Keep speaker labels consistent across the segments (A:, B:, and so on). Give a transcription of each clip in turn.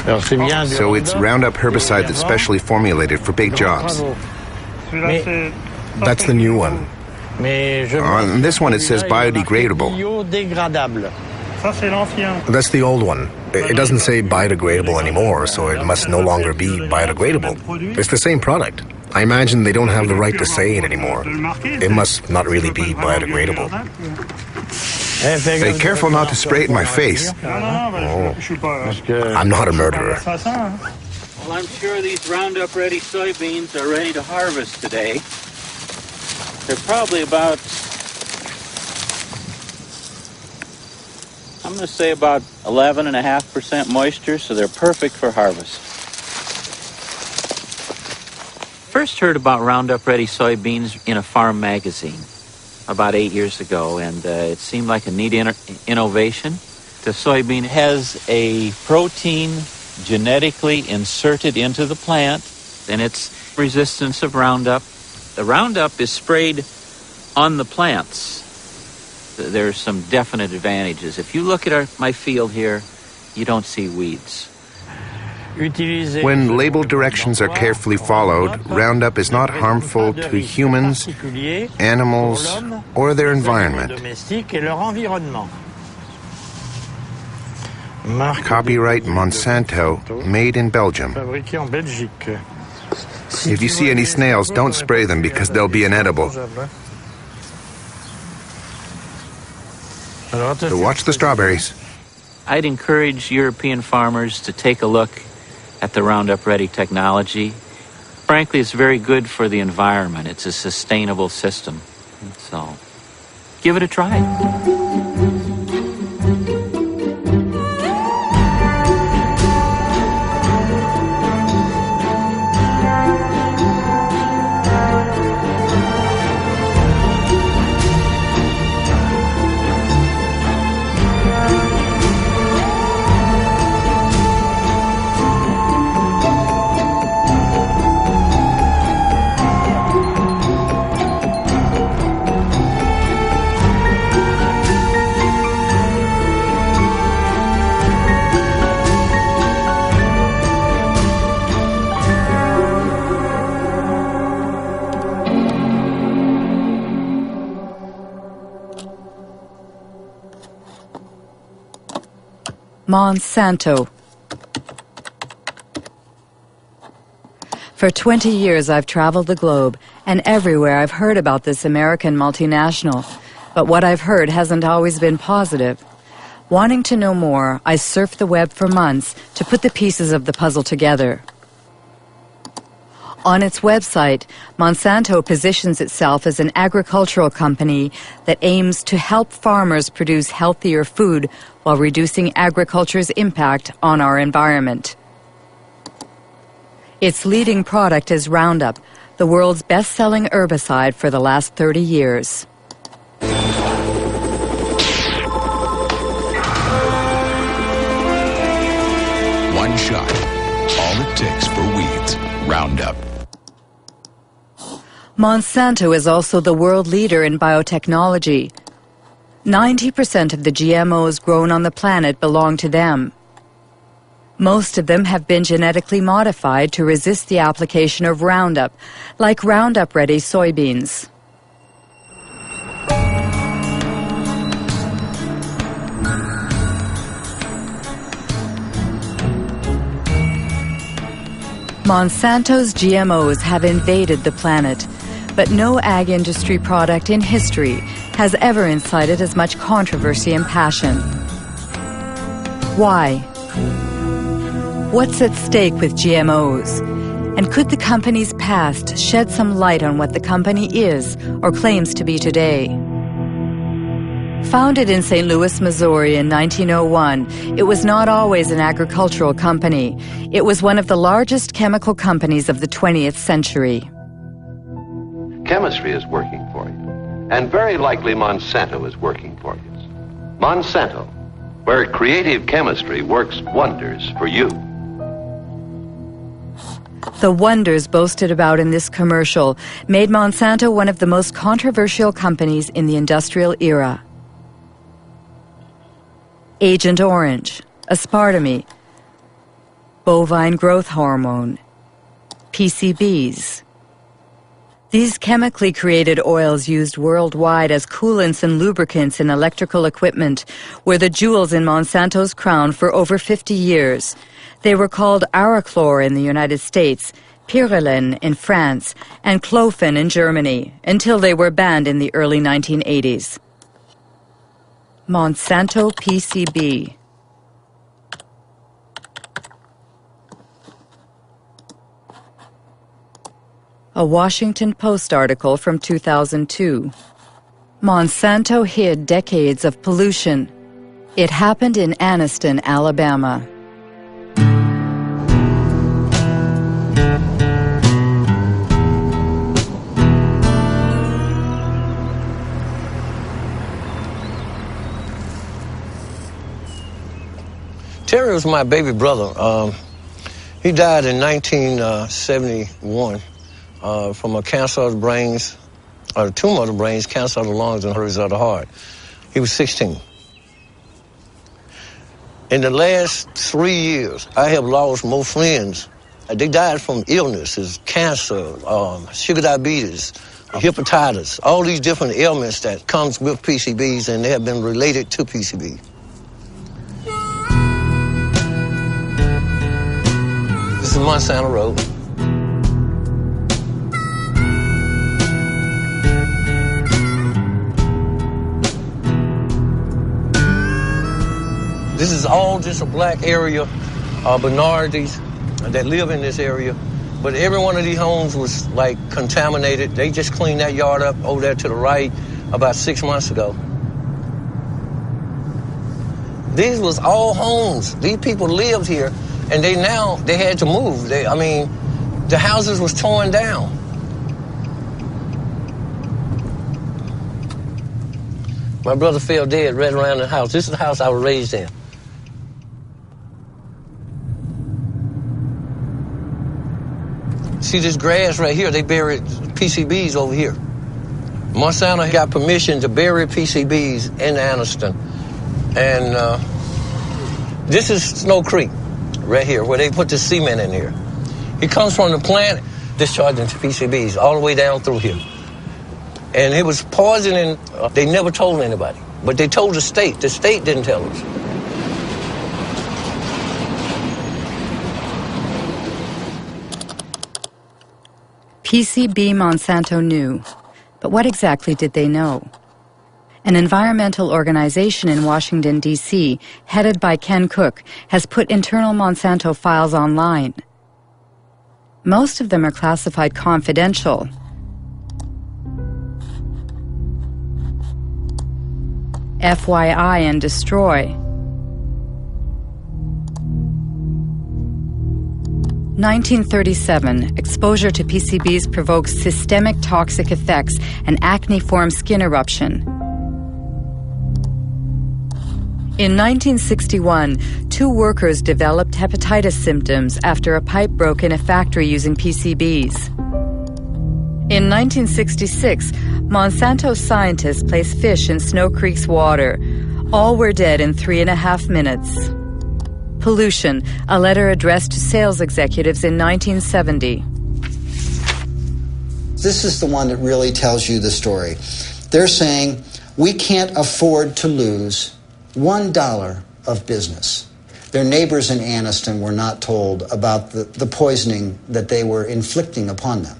A: So it's Roundup herbicide that's specially formulated for big jobs.
B: That's the new one.
A: On this one it says biodegradable.
B: That's the old one. It doesn't say biodegradable anymore, so it must no longer be biodegradable. It's the same product. I imagine they don't have the right to say it anymore. It must not really be biodegradable.
A: Be careful not to spray it in my face.
B: Oh, I'm not a murderer.
C: Well, I'm sure these Roundup-ready soybeans are ready to harvest today. They're probably about, I'm going to say about 11.5% moisture, so they're perfect for harvest. First heard about Roundup-ready soybeans in a farm magazine about 8 years ago, and it seemed like a neat innovation. The soybean has a protein genetically inserted into the plant, and its resistance of Roundup. The Roundup is sprayed on the plants. There's some definite advantages. If you look at my field here, you don't see weeds.
A: When label directions are carefully followed, Roundup is not harmful to humans, animals, or their environment. Copyright Monsanto, made in Belgium. If you see any snails, don't spray them because they'll be inedible. So watch the strawberries.
C: I'd encourage European farmers to take a look at the Roundup Ready technology. Frankly, it's very good for the environment. It's a sustainable system. So, give it a try.
D: Monsanto. For 20 years I've traveled the globe, and everywhere I've heard about this American multinational. But what I've heard hasn't always been positive. Wanting to know more, I surfed the web for months to put the pieces of the puzzle together. On its website, Monsanto positions itself as an agricultural company that aims to help farmers produce healthier food while reducing agriculture's impact on our environment. Its leading product is Roundup, the world's best-selling herbicide for the last 30 years.
E: One shot, all it takes for weeds, Roundup.
D: Monsanto is also the world leader in biotechnology. 90% of the GMOs grown on the planet belong to them. Most of them have been genetically modified to resist the application of Roundup, like Roundup-ready soybeans. Monsanto's GMOs have invaded the planet, but no ag industry product in history has ever incited as much controversy and passion. Why? What's at stake with GMOs? And could the company's past shed some light on what the company is or claims to be today? Founded in St. Louis, Missouri in 1901, it was not always an agricultural company. It was one of the largest chemical companies of the 20th century.
F: Chemistry is working for you, and very likely Monsanto is working for you. Monsanto, where creative chemistry works wonders for you.
D: The wonders boasted about in this commercial made Monsanto one of the most controversial companies in the industrial era. Agent Orange, aspartame, bovine growth hormone, PCBs. These chemically created oils used worldwide as coolants and lubricants in electrical equipment were the jewels in Monsanto's crown for over 50 years. They were called Arachlor in the United States, Pyrrolin in France, and Clofen in Germany, until they were banned in the early 1980s. Monsanto PCB. A Washington Post article from 2002. Monsanto hid decades of pollution. It happened in Anniston, Alabama.
G: Terry was my baby brother. He died in 1971 from a cancer of the brains, or a tumor of the brains, cancer of the lungs, and hurries of the heart. He was 16. In the last 3 years, I have lost more friends. They died from illnesses, cancer, sugar diabetes, hepatitis, all these different ailments that comes with PCBs, and they have been related to PCB. This is Monsanto Road. This is all just a black area, minorities that live in this area. But every one of these homes was like contaminated. They just cleaned that yard up over there to the right about 6 months ago. These was all homes. These people lived here, and they had to move. The houses was torn down. My brother fell dead right around the house. This is the house I was raised in. See this grass right here? They buried PCBs over here. Monsanto got permission to bury PCBs in Anniston. And this is Snow Creek right here, where they put the cement in here. It comes from the plant discharging to PCBs all the way down through here. And it was poisoning. They never told anybody, but they told the state. The state didn't tell us.
D: PCB Monsanto knew, but what exactly did they know? An environmental organization in Washington, D.C., headed by Ken Cook, has put internal Monsanto files online. Most of them are classified confidential. FYI and destroy. 1937, exposure to PCBs provokes systemic toxic effects and acne-form skin eruption. In 1961, 2 workers developed hepatitis symptoms after a pipe broke in a factory using PCBs. In 1966, Monsanto scientists placed fish in Snow Creek's water. All were dead in 3.5 minutes. Pollution, a letter addressed to sales executives in 1970.
H: This is the one that really tells you the story. They're saying, we can't afford to lose $1 of business. Their neighbors in Anniston were not told about the poisoning that they were inflicting upon them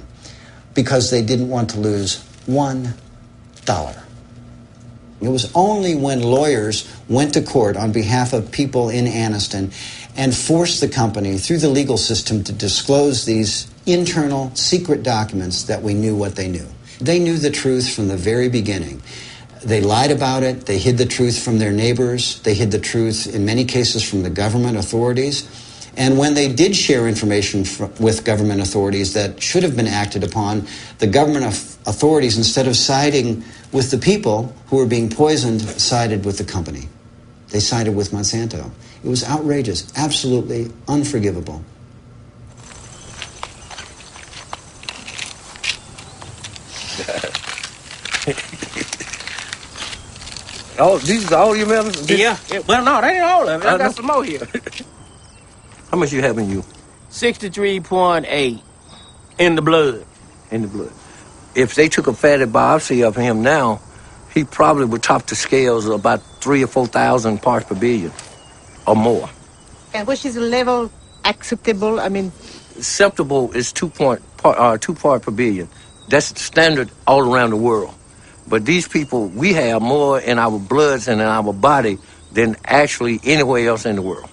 H: because they didn't want to lose $1. It was only when lawyers went to court on behalf of people in Anniston and forced the company through the legal system to disclose these internal secret documents that we knew what they knew. They knew the truth from the very beginning. They lied about it. They hid the truth from their neighbors. They hid the truth, in many cases, from the government authorities. And when they did share information with government authorities that should have been acted upon, the government authorities, instead of siding with the people who were being poisoned, sided with the company. They sided with Monsanto. It was outrageous, absolutely unforgivable.
G: Oh, these are all your medicines?
I: Yeah. Well, no, that ain't all of it. I got some more here.
G: How much you have in you?
I: 63.8 in the blood.
G: In the blood. If they took a fatty biopsy of him now, he probably would top the scales of about 3,000 or 4,000 parts per billion or more.
J: And which is the level acceptable? I mean,
G: Acceptable is 2 part per billion. That's standard all around the world. But these people, we have more in our bloods and in our body than actually anywhere else in the world.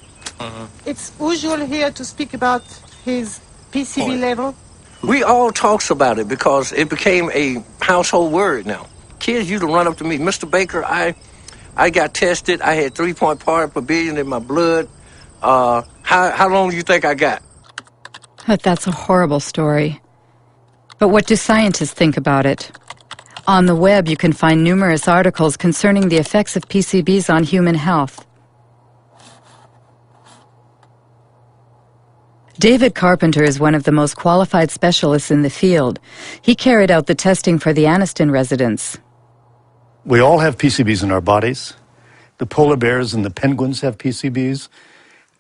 J: it's usual here to speak about his PCB level.
G: We all talks about it because it became a household word now. Kids used to run up to me, Mr. Baker, I got tested. I had 3 part per billion in my blood. How long do you think I got?
D: But that's a horrible story. But what do scientists think about it? On the web, you can find numerous articles concerning the effects of PCBs on human health. David Carpenter is one of the most qualified specialists in the field. He carried out the testing for the Anniston residents.
K: We all have PCBs in our bodies. The polar bears and the penguins have PCBs.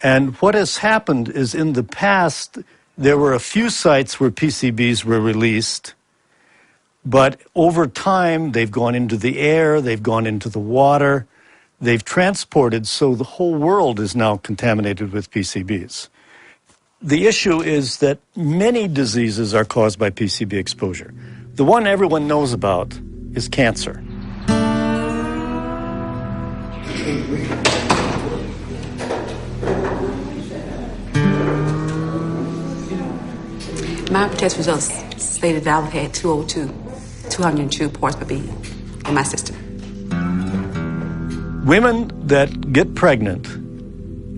K: And what has happened is in the past, there were a few sites where PCBs were released, but over time, they've gone into the air, they've gone into the water, they've transported, so the whole world is now contaminated with PCBs. The issue is that many diseases are caused by PCB exposure. The one everyone knows about is cancer.
L: My test results stated that I had 202 parts per billion in my system.
K: Women that get pregnant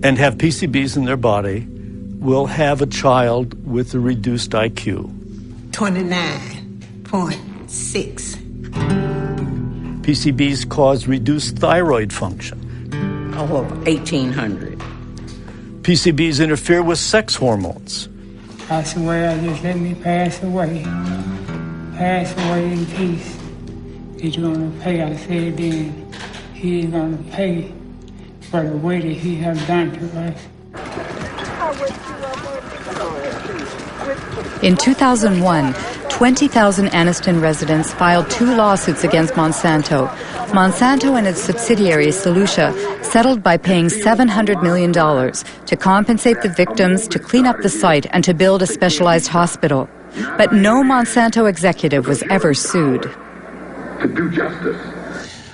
K: and have PCBs in their body will have a child with a reduced IQ.
J: 29.6.
K: PCBs cause reduced thyroid function.
I: Over 1,800.
K: PCBs interfere with sex hormones.
M: Pass away, I just let me pass away. Pass away in peace. He's gonna pay, I said then. He's gonna pay for the way that he has done to us.
D: In 2001, 20,000 Anniston residents filed 2 lawsuits against Monsanto. Monsanto and its subsidiary Solutia settled by paying $700 million to compensate the victims, to clean up the site, and to build a specialized hospital. But no Monsanto executive was ever sued.
F: To do justice.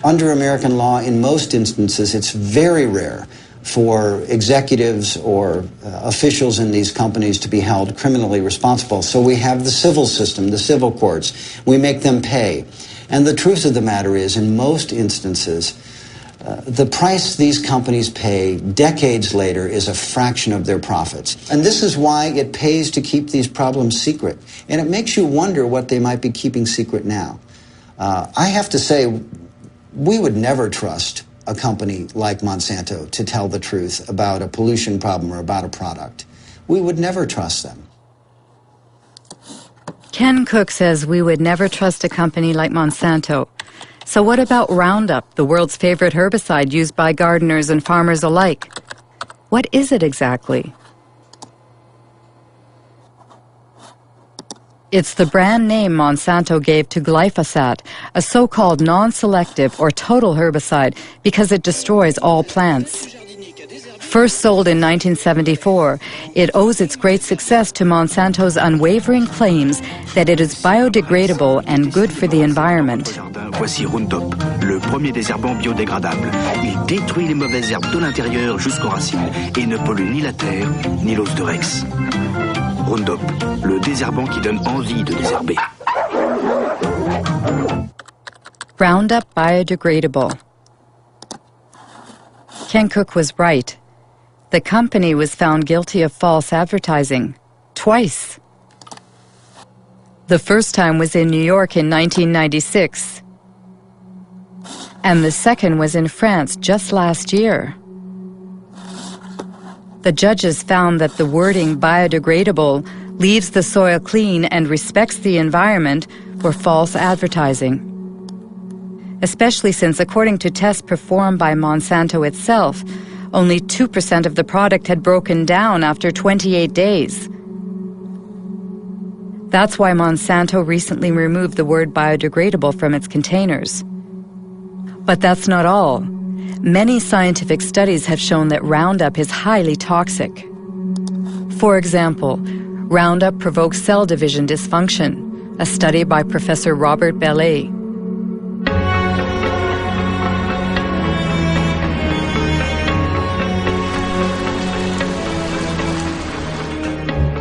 H: Under American law, in most instances, it's very rare for executives or officials in these companies to be held criminally responsible. So we have the civil system, the civil courts. We make them pay. And the truth of the matter is, in most instances, the price these companies pay decades later is a fraction of their profits. And this is why it pays to keep these problems secret. And it makes you wonder what they might be keeping secret now. I have to say, we would never trust a company like Monsanto to tell the truth about a pollution problem or about a product. We would never trust them.
D: Ken Cook says we would never trust a company like Monsanto. So what about Roundup, the world's favorite herbicide used by gardeners and farmers alike? What is it exactly? It's the brand name Monsanto gave to glyphosate, a so-called non-selective or total herbicide, because it destroys all plants. First sold in 1974, it owes its great success to Monsanto's unwavering claims that it is biodegradable and good for the environment.
N: Voici Roundup, le premier désherbant biodégradable. Il détruit les mauvaises herbes de l'intérieur jusqu'aux racines et ne pollue ni la terre ni l'os de Rex. Roundup, le désherbant qui donne envie de désherber.
D: Roundup biodegradable. Ken Cook was right. The company was found guilty of false advertising. Twice. The first time was in New York in 1996. And the second was in France just last year. The judges found that the wording biodegradable, leaves the soil clean and respects the environment were false advertising. Especially since, according to tests performed by Monsanto itself, Only 2% of the product had broken down after 28 days. That's why Monsanto recently removed the word biodegradable from its containers. But that's not all. Many scientific studies have shown that Roundup is highly toxic. For example, Roundup provokes cell division dysfunction, a study by Professor Robert Bellet.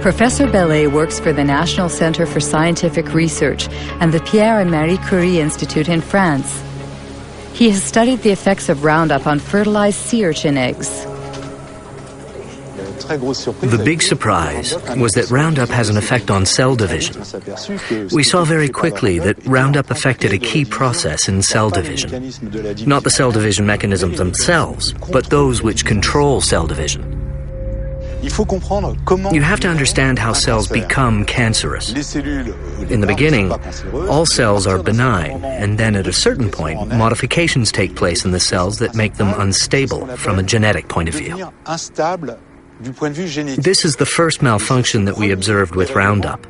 D: Professor Bellet works for the National Center for Scientific Research and the Pierre and Marie Curie Institute in France. He has studied the effects of Roundup on fertilized sea urchin eggs.
B: The big surprise was that Roundup has an effect on cell division. We saw very quickly that Roundup affected a key process in cell division. Not the cell division mechanisms themselves, but those which control cell division. You have to understand how cells become cancerous. In the beginning, all cells are benign, and then at a certain point, modifications take place in the cells that make them unstable from a genetic point of view. This is the first malfunction that we observed with Roundup.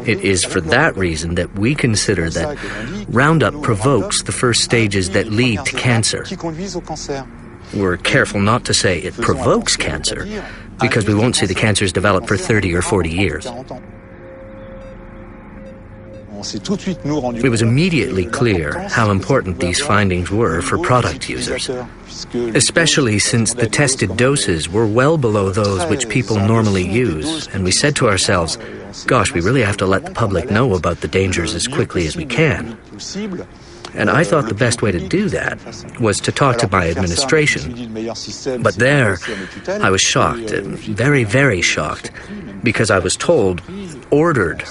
B: It is for that reason that we consider that Roundup provokes the first stages that lead to cancer. We're careful not to say it provokes cancer, because we won't see the cancers develop for 30 or 40 years. It was immediately clear how important these findings were for product users, especially since the tested doses were well below those which people normally use, and we said to ourselves, gosh, we really have to let the public know about the dangers as quickly as we can. And I thought the best way to do that was to talk to my administration. But there, I was shocked, very, very shocked, because I was ordered,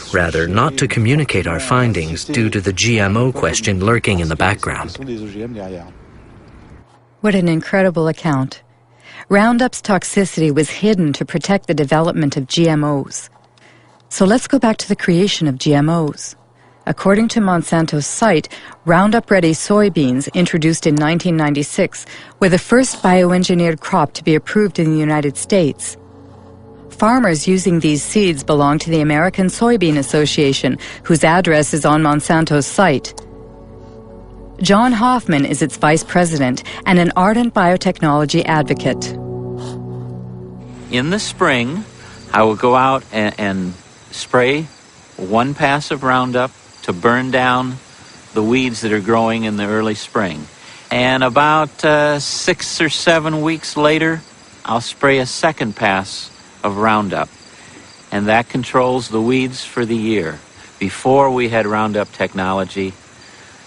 B: not to communicate our findings due to the GMO question lurking in the background.
D: What an incredible account. Roundup's toxicity was hidden to protect the development of GMOs. So let's go back to the creation of GMOs. According to Monsanto's site, Roundup-ready soybeans, introduced in 1996, were the first bioengineered crop to be approved in the United States. Farmers using these seeds belong to the American Soybean Association, whose address is on Monsanto's site. John Hoffman is its vice president and an ardent biotechnology advocate.
C: In the spring, I will go out and spray one pass of Roundup to burn down the weeds that are growing in the early spring. And about 6 or 7 weeks later, I'll spray a second pass of Roundup. And that controls the weeds for the year. Before we had Roundup technology,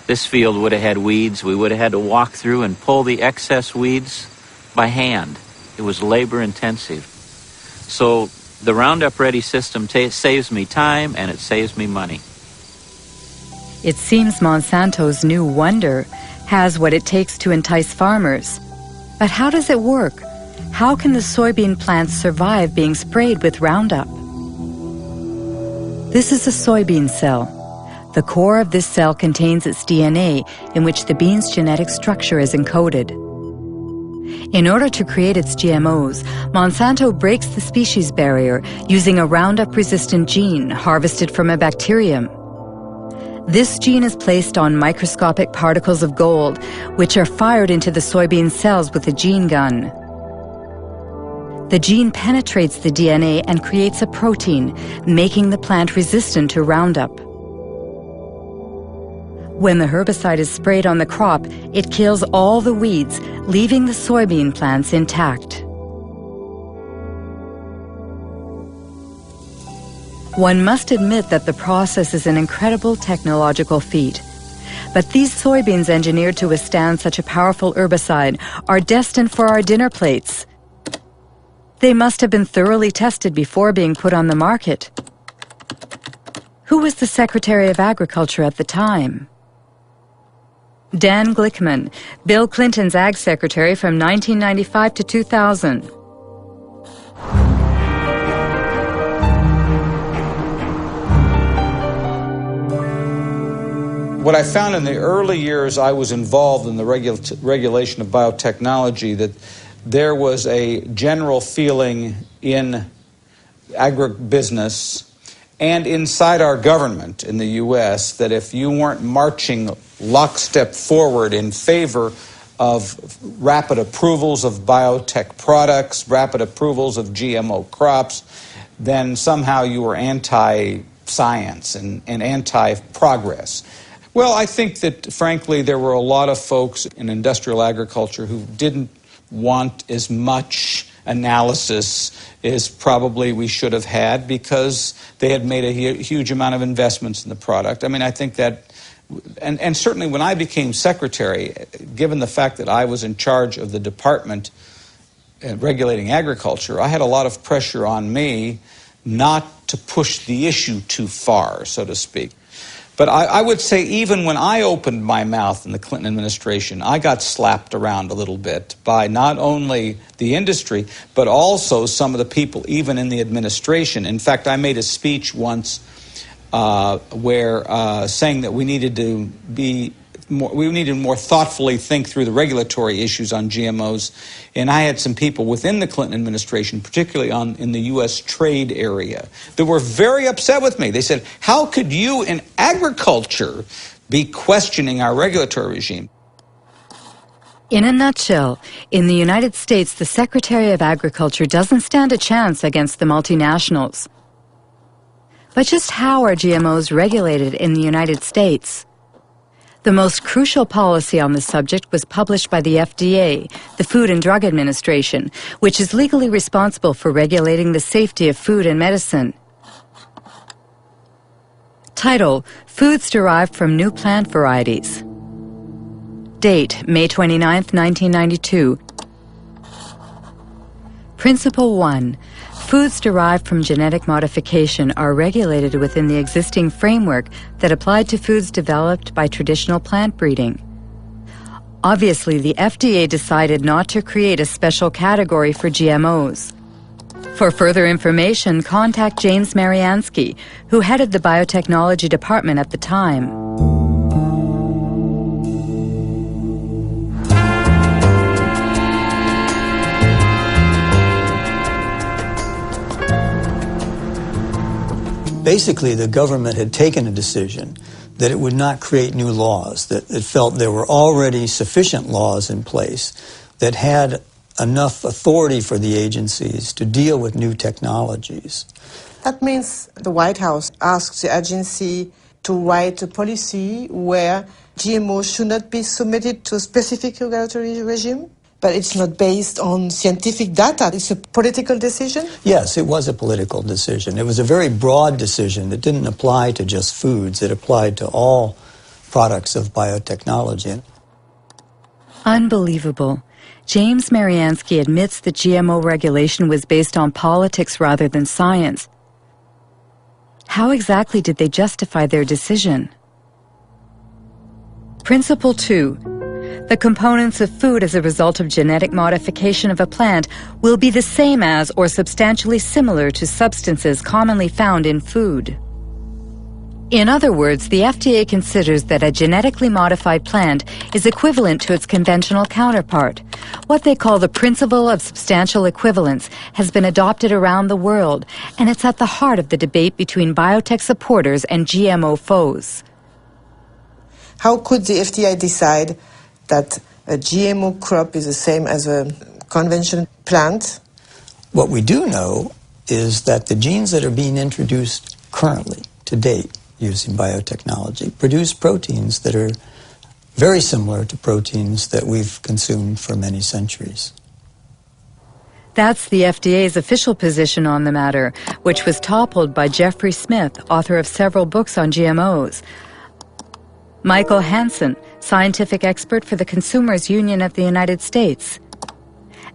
C: this field would have had weeds. We would have had to walk through and pull the excess weeds by hand. It was labor intensive. So the Roundup Ready system saves me time and it saves me money.
D: It seems Monsanto's new wonder has what it takes to entice farmers. But how does it work? How can the soybean plants survive being sprayed with Roundup? This is a soybean cell. The core of this cell contains its DNA, in which the bean's genetic structure is encoded. In order to create its GMOs, Monsanto breaks the species barrier using a Roundup-resistant gene harvested from a bacterium. This gene is placed on microscopic particles of gold, which are fired into the soybean cells with a gene gun. The gene penetrates the DNA and creates a protein, making the plant resistant to Roundup. When the herbicide is sprayed on the crop, it kills all the weeds, leaving the soybean plants intact. One must admit that the process is an incredible technological feat. But these soybeans engineered to withstand such a powerful herbicide are destined for our dinner plates. They must have been thoroughly tested before being put on the market. Who was the Secretary of Agriculture at the time? Dan Glickman, Bill Clinton's Ag Secretary from 1995 to 2000.
O: What I found in the early years I was involved in the regulation of biotechnology, that there was a general feeling in agribusiness and inside our government in the U.S. that if you weren't marching lockstep forward in favor of rapid approvals of biotech products, rapid approvals of GMO crops, then somehow you were anti-science and anti-progress. Well, I think that, frankly, there were a lot of folks in industrial agriculture who didn't want as much analysis as probably we should have had because they had made a huge amount of investments in the product. I mean, I think that, and certainly when I became secretary, given the fact that I was in charge of the department regulating agriculture, I had a lot of pressure on me not to push the issue too far, so to speak. But I would say even when I opened my mouth in the Clinton administration, I got slapped around a little bit by not only the industry, but also some of the people even in the administration. In fact, I made a speech once where saying that we needed to more thoughtfully think through the regulatory issues on GMOs. And I had some people within the Clinton administration, particularly in the U.S. trade area, that were very upset with me. They said, how could you in agriculture be questioning our regulatory regime?
D: In a nutshell, in the United States, the Secretary of Agriculture doesn't stand a chance against the multinationals. But just how are GMOs regulated in the United States? The most crucial policy on the subject was published by the FDA, the Food and Drug Administration, which is legally responsible for regulating the safety of food and medicine. Title: Foods Derived from New Plant Varieties. Date: May 29, 1992. Principle 1. Foods derived from genetic modification are regulated within the existing framework that applied to foods developed by traditional plant breeding. Obviously, the FDA decided not to create a special category for GMOs. For further information, contact James Mariansky, who headed the biotechnology department at the time.
P: Basically, the government had taken a decision that it would not create new laws, that it felt there were already sufficient laws in place that had enough authority for the agencies to deal with new technologies.
J: That means the White House asks the agency to write a policy where GMO should not be submitted to a specific regulatory regime? But it's not based on scientific data. It's a political decision?
P: Yes, it was a political decision. It was a very broad decision that didn't apply to just foods. It applied to all products of biotechnology.
D: Unbelievable. James Mariansky admits that GMO regulation was based on politics rather than science. How exactly did they justify their decision? Principle 2. The components of food as a result of genetic modification of a plant will be the same as or substantially similar to substances commonly found in food. In other words, the FDA considers that a genetically modified plant is equivalent to its conventional counterpart. What they call the principle of substantial equivalence has been adopted around the world, and it's at the heart of the debate between biotech supporters and GMO foes.
J: How could the FDA decide that a GMO crop is the same as a conventional plant?
P: What we do know is that the genes that are being introduced currently, to date, using biotechnology, produce proteins that are very similar to proteins that we've consumed for many centuries.
D: That's the FDA's official position on the matter, which was toppled by Jeffrey Smith, author of several books on GMOs. Michael Hansen, scientific expert for the Consumers Union of the United States.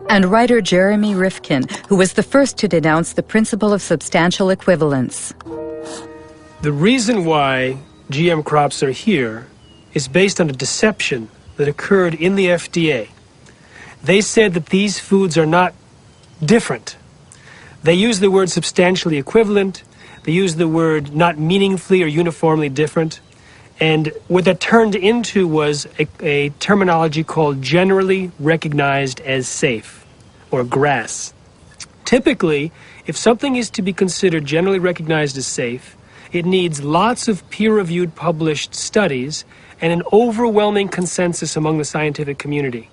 D: And writer Jeremy Rifkin, who was the first to denounce the principle of substantial equivalence.
Q: The reason why GM crops are here is based on a deception that occurred in the FDA. They said that these foods are not different. They use the word substantially equivalent. They use the word not meaningfully or uniformly different. And what that turned into was a terminology called generally recognized as safe. or grass. Typically, if something is to be considered generally recognized as safe, it needs lots of peer-reviewed published studies and an overwhelming consensus among the scientific community.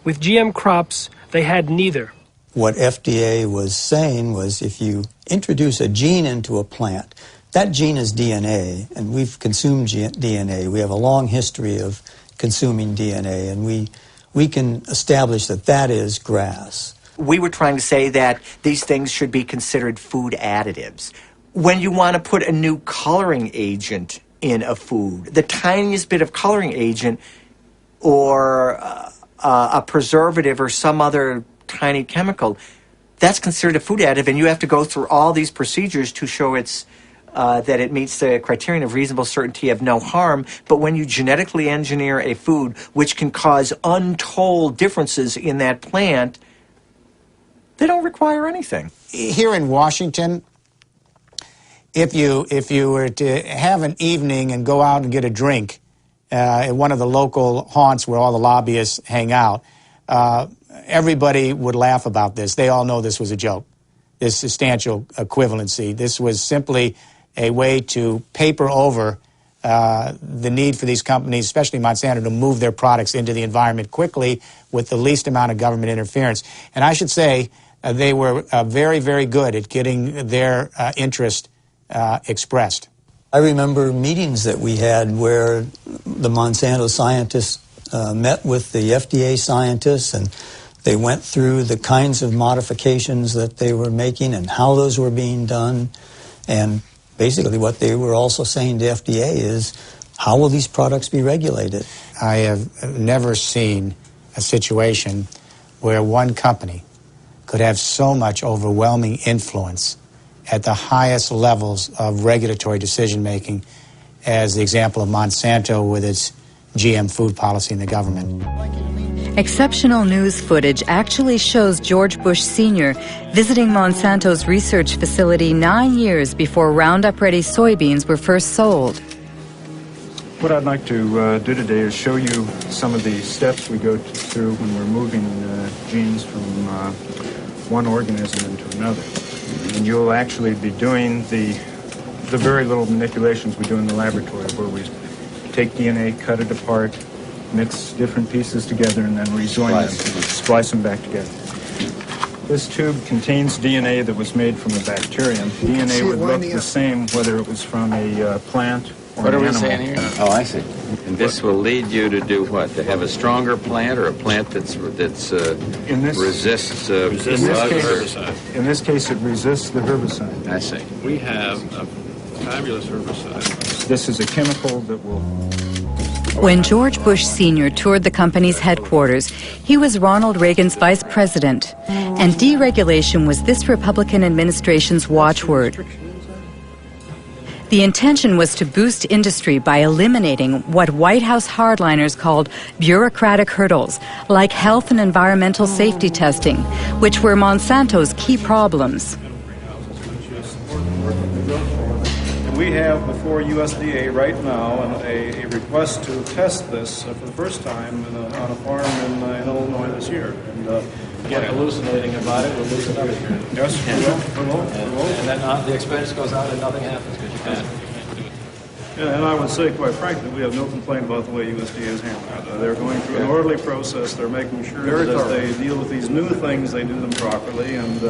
Q: With GM crops, they had neither.
P: What FDA was saying was if you introduce a gene into a plant, that gene is DNA, and we've consumed DNA. We have a long history of consuming DNA, and we can establish that that is grass.
R: We were trying to say that these things should be considered food additives. When you want to put a new coloring agent in a food, the tiniest bit of coloring agent or a preservative or some other tiny chemical, that's considered a food additive, and you have to go through all these procedures to show that it meets the criterion of reasonable certainty of no harm. But when you genetically engineer a food which can cause untold differences in that plant, they don't require anything.
S: Here in Washington, if you were to have an evening and go out and get a drink at one of the local haunts where all the lobbyists hang out, everybody would laugh about this. They all know this was a joke, this substantial equivalency. This was simply a way to paper over the need for these companies, especially Monsanto, to move their products into the environment quickly with the least amount of government interference. And I should say they were very, very good at getting their interest expressed.
P: I remember meetings that we had where the Monsanto scientists met with the FDA scientists, and they went through the kinds of modifications that they were making and how those were being done. And basically what they were also saying to FDA is, how will these products be regulated?
S: I have never seen a situation where one company could have so much overwhelming influence at the highest levels of regulatory decision-making as the example of Monsanto with its GM food policy in the government.
D: Exceptional news footage actually shows George Bush Sr. visiting Monsanto's research facility 9 years before Roundup-ready soybeans were first sold.
T: What I'd like to do today is show you some of the steps we go through when we're moving genes from one organism into another. And you'll actually be doing the very little manipulations we do in the laboratory, where we take DNA, cut it apart, mix different pieces together, and then rejoin them, splice them back together. This tube contains DNA that was made from a bacterium. DNA would look the same whether it was from a plant or
C: what
T: an
C: are we
T: animal.
C: saying here? Oh, I see. And this will lead you to do what? To have a stronger plant, or a plant that's resists
T: herbicide? In this case, it resists the herbicide.
C: I see.
U: We have a fabulous herbicide.
T: This is a chemical that will...
D: When George Bush Sr. toured the company's headquarters, he was Ronald Reagan's vice president, and deregulation was this Republican administration's watchword. The intention was to boost industry by eliminating what White House hardliners called bureaucratic hurdles, like health and environmental safety testing, which were Monsanto's key problems.
V: We have before USDA right now a request to test this for the first time on a farm in Illinois this year. And,
U: Get hallucinating about it, we'll lose another year.
V: Yes, we will.
U: And then the expense goes out and nothing happens because you can't do it.
V: Yeah, and I would say, quite frankly, we have no complaint about the way USDA is handling it. They're going through an orderly process. They're making sure that as they deal with these new things, they do them properly. And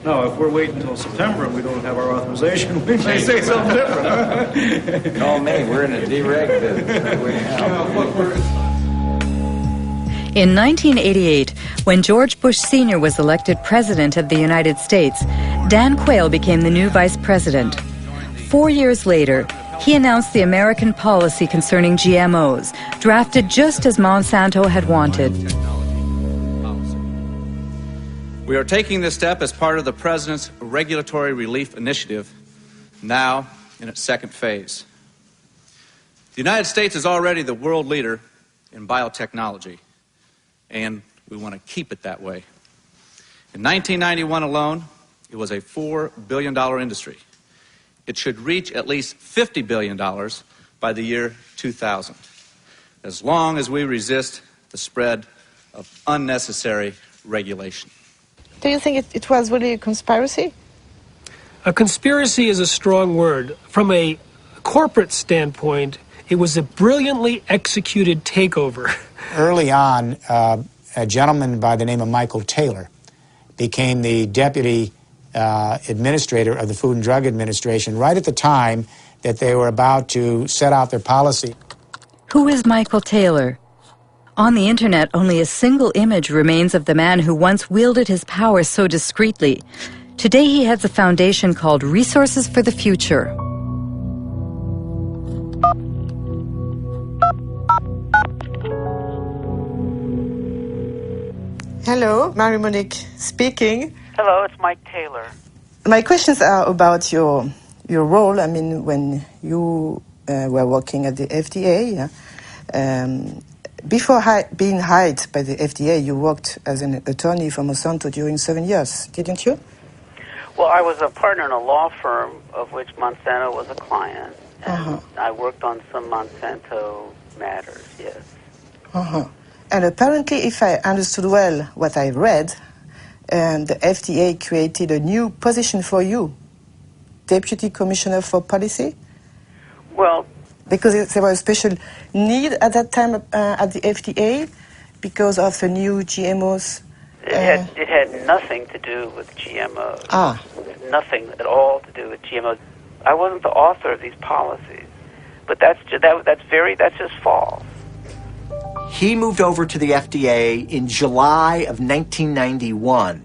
V: now, if we're waiting until September and we don't have our authorization, we may say something different.
C: Call me. We're in a dereg business.
D: In 1988, when George Bush Sr. was elected President of the United States, Dan Quayle became the new Vice President. 4 years later, he announced the American policy concerning GMOs, drafted just as Monsanto had wanted.
W: We are taking this step as part of the President's Regulatory Relief Initiative, now in its second phase. The United States is already the world leader in biotechnology, and we want to keep it that way. In 1991 alone, it was a $4 billion industry. It should reach at least $50 billion by the year 2000, as long as we resist the spread of unnecessary regulation.
J: Do you think it was really a conspiracy?
Q: A conspiracy is a strong word. From a corporate standpoint, it was a brilliantly executed takeover.
S: Early on, a gentleman by the name of Michael Taylor became the deputy administrator of the Food and Drug Administration right at the time that they were about to set out their policy.
D: Who is Michael Taylor? On the internet, only a single image remains of the man who once wielded his power so discreetly. Today he heads a foundation called Resources for the Future.
J: Hello, Marie-Monique speaking.
A: Hello, it's Mike Taylor.
J: My questions are about your role. I mean, when you were working at the FDA, before being hired by the FDA, you worked as an attorney for Monsanto during 7 years, didn't you?
A: Well, I was a partner in a law firm of which Monsanto was a client, and I worked on some Monsanto matters, yes.
J: And apparently, if I understood well what I read, the FDA created a new position for you, Deputy Commissioner for Policy?
A: Well,
J: because there was a special need at that time at the FDA because of the new GMOs?
A: It had nothing to do with GMOs. Nothing at all to do with GMOs. I wasn't the author of these policies, but that's just false.
R: He moved over to the FDA in July of 1991.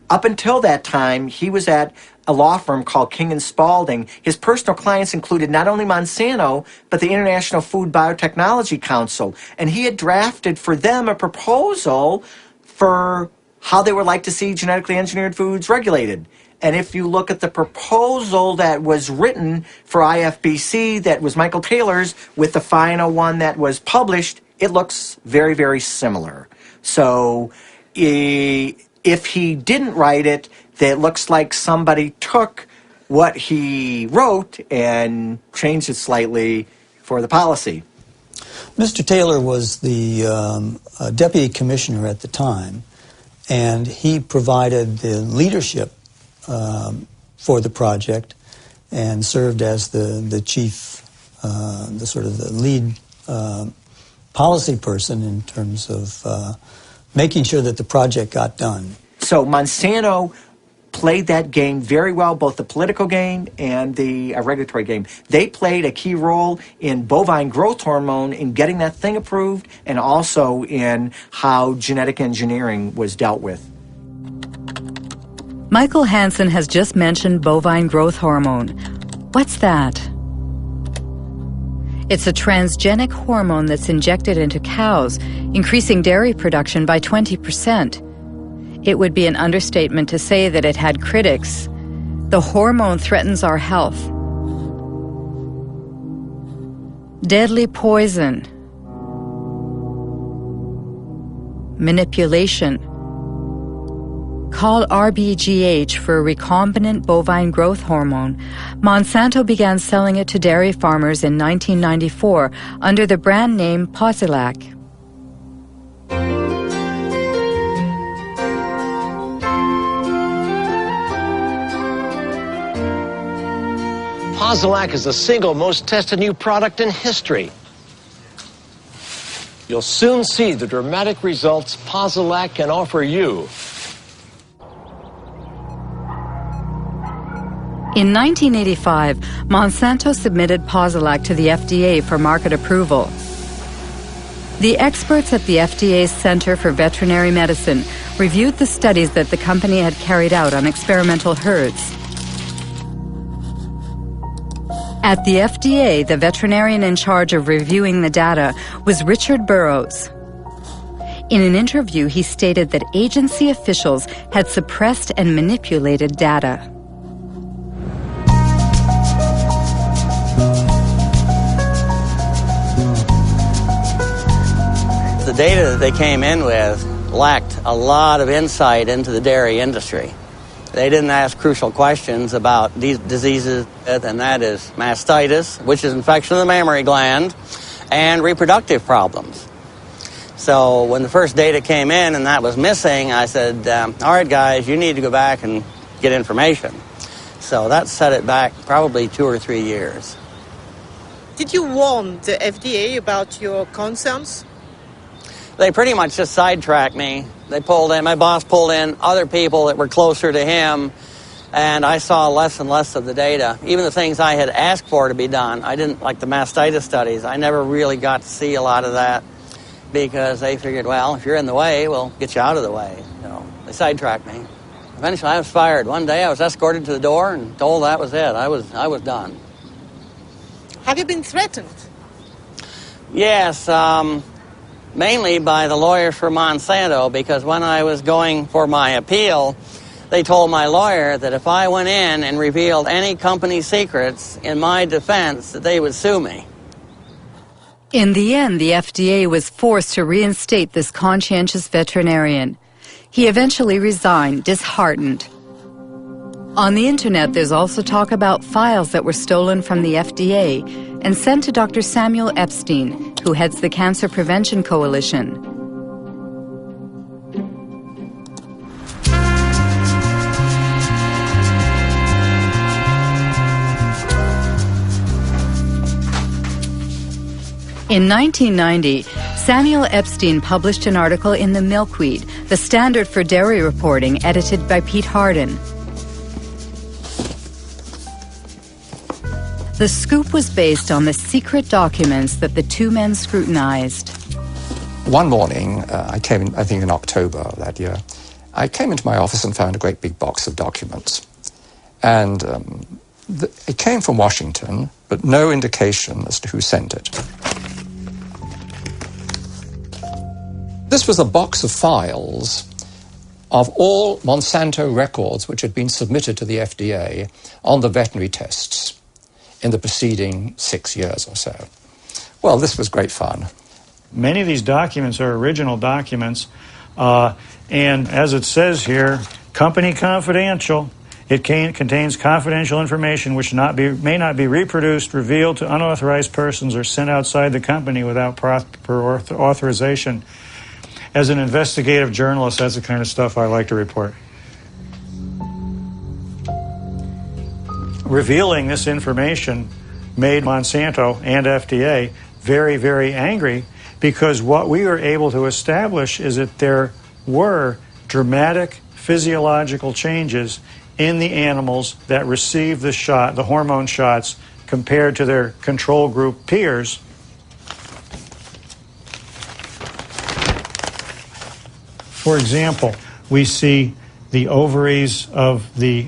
R: Up until that time, he was at a law firm called King & Spalding. His personal clients included not only Monsanto, but the International Food Biotechnology Council. And he had drafted for them a proposal for how they would like to see genetically engineered foods regulated. And if you look at the proposal that was written for IFBC, that was Michael Taylor's, with the final one that was published, it looks very, very similar. So if he didn't write it, it looks like somebody took what he wrote and changed it slightly for the policy.
P: Mr. Taylor was the deputy commissioner at the time, and he provided the leadership for the project and served as the chief, the sort of the lead policy person in terms of making sure that the project got done.
R: So Monsanto played that game very well, both the political game and the regulatory game. They played a key role in bovine growth hormone in getting that thing approved, and also in how genetic engineering was dealt with.
D: Michael Hansen has just mentioned bovine growth hormone. What's that? It's a transgenic hormone that's injected into cows, increasing dairy production by 20%. It would be an understatement to say that it had critics. The hormone threatens our health. Deadly poison. Manipulation. Called RBGH for recombinant bovine growth hormone, Monsanto began selling it to dairy farmers in 1994 under the brand name Posilac.
E: Posilac is the single most tested new product in history. You'll soon see the dramatic results Posilac can offer you.
D: In 1985, Monsanto submitted Posilac to the FDA for market approval. The experts at the FDA's Center for Veterinary Medicine reviewed the studies that the company had carried out on experimental herds. At the FDA, the veterinarian in charge of reviewing the data was Richard Burrows. In an interview, he stated that agency officials had suppressed and manipulated data.
G: The data that they came in with lacked a lot of insight into the dairy industry. They didn't ask crucial questions about these diseases, and that is mastitis, which is infection of the mammary gland, and reproductive problems. So when the first data came in and that was missing, I said, all right, guys, you need to go back and get information. So that set it back probably 2 or 3 years.
J: Did you warn the FDA about your concerns?
G: They pretty much just sidetracked me. They pulled in, my boss pulled in other people that were closer to him, and I saw less and less of the data. Even the things I had asked for to be done, I didn't, like the mastitis studies, I never really got to see a lot of that because they figured, well, if you're in the way, we'll get you out of the way. So they sidetracked me. Eventually I was fired. One day I was escorted to the door and told that was it. I was done.
J: Have you been threatened?
G: Yes, mainly by the lawyers for Monsanto, because when I was going for my appeal, they told my lawyer that if I went in and revealed any company secrets in my defense, that they would sue me.
D: In the end, the FDA was forced to reinstate this conscientious veterinarian. He eventually resigned, disheartened. On the internet, there's also talk about files that were stolen from the FDA and sent to Dr. Samuel Epstein, who heads the Cancer Prevention Coalition. In 1990, Samuel Epstein published an article in The Milkweed, the standard for dairy reporting, edited by Pete Hardin. The scoop was based on the secret documents that the two men scrutinized.
I: One morning, I came in, I think in October of that year, I came into my office and found a great big box of documents. And it came from Washington, but no indication as to who sent it. This was a box of files of all Monsanto records which had been submitted to the FDA on the veterinary tests in the preceding 6 years or so. Well, this was great fun.
V: Many of these documents are original documents, and as it says here, company confidential. It contains confidential information which may not be reproduced, revealed to unauthorized persons, or sent outside the company without proper authorization. As an investigative journalist, that's the kind of stuff I like to report. Revealing this information made Monsanto and FDA very, very angry, because what we were able to establish is that there were dramatic physiological changes in the animals that received the shot, the hormone shots, compared to their control group peers. For example, we see the ovaries of the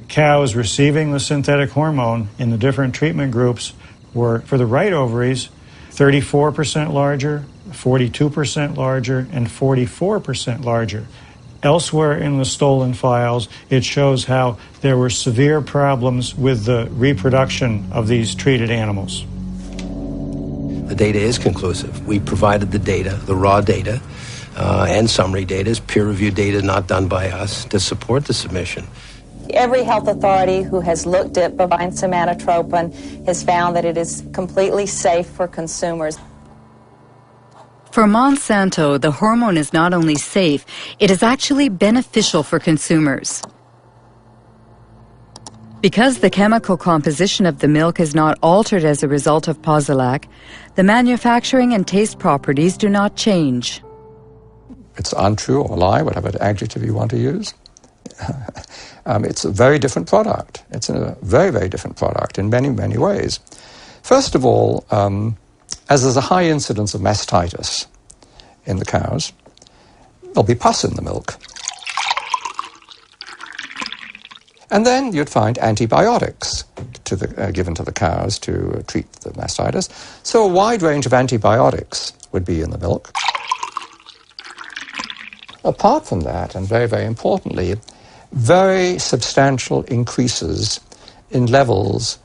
V: cows receiving the synthetic hormone in the different treatment groups were, for the right ovaries, 34% larger, 42% larger, and 44% larger. Elsewhere in the stolen files, it shows how there were severe problems with the reproduction of these treated animals.
K: The data is conclusive. We provided the data, the raw data, and summary data, is peer-reviewed data not done by us, to support the submission.
L: Every health authority who has looked at bovine somatotropin has found that it is completely safe for consumers.
D: For Monsanto, the hormone is not only safe, it is actually beneficial for consumers. Because the chemical composition of the milk is not altered as a result of Posilac, the manufacturing and taste properties do not change.
I: It's untrue or a lie, whatever adjective you want to use. It's a very different product. It's a very, very different product in many, many ways. First of all, as there's a high incidence of mastitis in the cows, there'll be pus in the milk. And then you'd find antibiotics given to the cows to treat the mastitis. So a wide range of antibiotics would be in the milk. Apart from that, and very, very importantly, very substantial increases in levels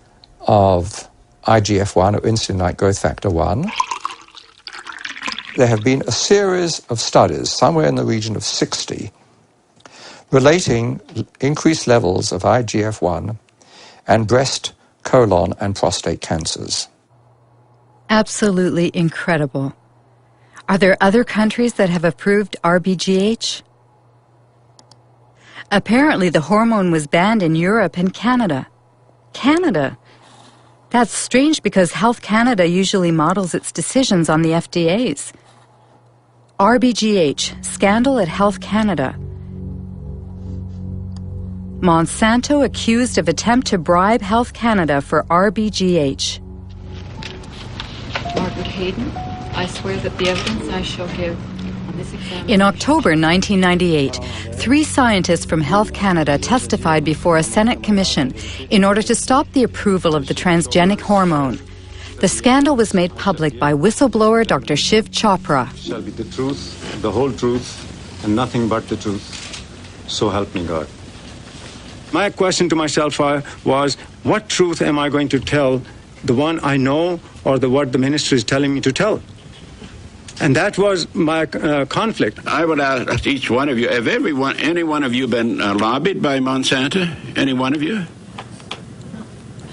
I: of IGF-1, or insulin-like growth factor 1. There have been a series of studies, somewhere in the region of 60, relating increased levels of IGF-1 and breast, colon, and prostate cancers.
D: Absolutely incredible. Are there other countries that have approved RBGH? Apparently, the hormone was banned in Europe and Canada. Canada? That's strange because Health Canada usually models its decisions on the FDA's. RBGH, scandal at Health Canada. Monsanto accused of attempt to bribe Health Canada for RBGH.
F: Margaret Hayden, I swear that the evidence I shall give on this examination...
D: In October 1998, 3 scientists from Health Canada testified before a Senate commission in order to stop the approval of the transgenic hormone. The scandal was made public by whistleblower Dr. Shiv Chopra.
H: Shall be the truth, the whole truth, and nothing but the truth. So help me God. My question to myself was, what truth am I going to tell? The one I know or what the minister is telling me to tell? And that was my conflict.
M: I would ask each one of you, have any one of you been lobbied by Monsanto? Any one of you?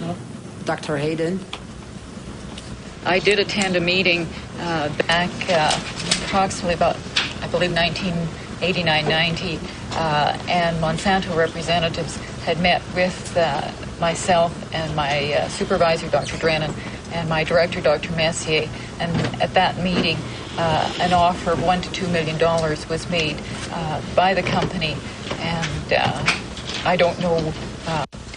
F: No. Dr. Hayden? I did attend a meeting back approximately about, I believe, 1989-90, and Monsanto representatives had met with myself and my supervisor, Dr. Drennan, and my director, Dr. Messier, and at that meeting, an offer of $1 to $2 million was made by the company, and I don't know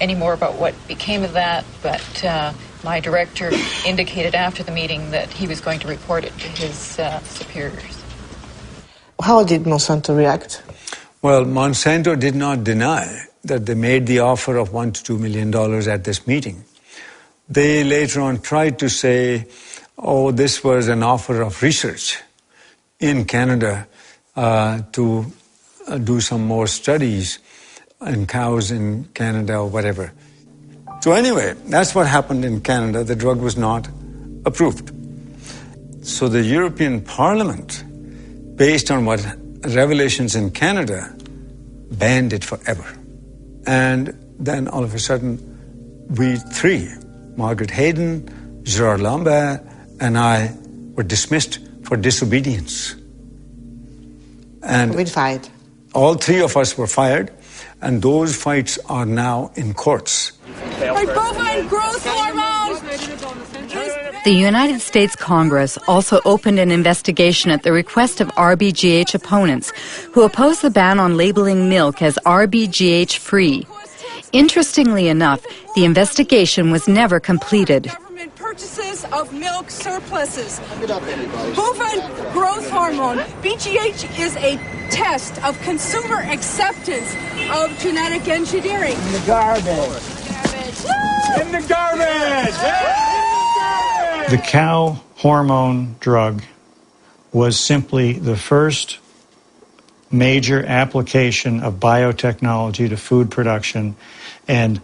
F: any more about what became of that, but my director indicated after the meeting that he was going to report it to his superiors.
J: How did Monsanto react?
H: Well, Monsanto did not deny that they made the offer of $1 to $2 million at this meeting. They later on tried to say, oh, this was an offer of research in Canada to do some more studies in cows in Canada or whatever. So anyway, that's what happened in Canada. The drug was not approved. So the European Parliament, based on what revelations in Canada, banned it forever. And then all of a sudden, we 3, Margaret Hayden, Gerard Lambert, and I, were dismissed for disobedience. And
J: we fired.
H: All 3 of us were fired, and those fights are now in courts.
D: Bovine growth hormones! The United States Congress also opened an investigation at the request of RBGH opponents who oppose the ban on labeling milk as RBGH-free. Interestingly enough, the investigation was never completed.
X: Purchases of milk surpluses. Bovine growth hormone, BGH, is a test of consumer acceptance of genetic engineering.
Y: In the garbage. In the garbage!
T: The cow hormone drug was simply the first major application of biotechnology to food production, and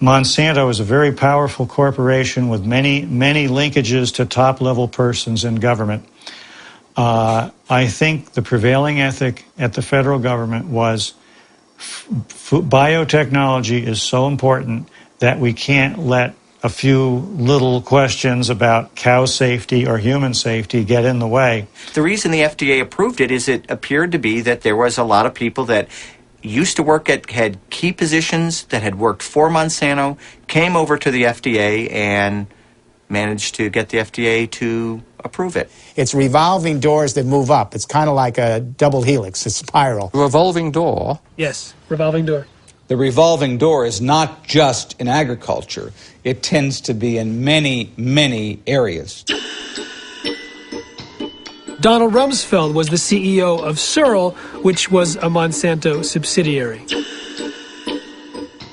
T: Monsanto is a very powerful corporation with many, many linkages to top-level persons in government. I think the prevailing ethic at the federal government was biotechnology is so important that we can't let a few little questions about cow safety or human safety get in the way.
R: The reason the FDA approved it is it appeared to be that there was a lot of people that used to work had key positions that had worked for Monsanto, came over to the FDA and managed to get the FDA to approve it.
S: It's revolving doors that move up. It's kind of like a double helix, a spiral.
I: Revolving door?
Q: Yes, revolving door.
O: The revolving door is not just in agriculture. It tends to be in many, many areas.
Q: Donald Rumsfeld was the CEO of Searle, which was a Monsanto subsidiary.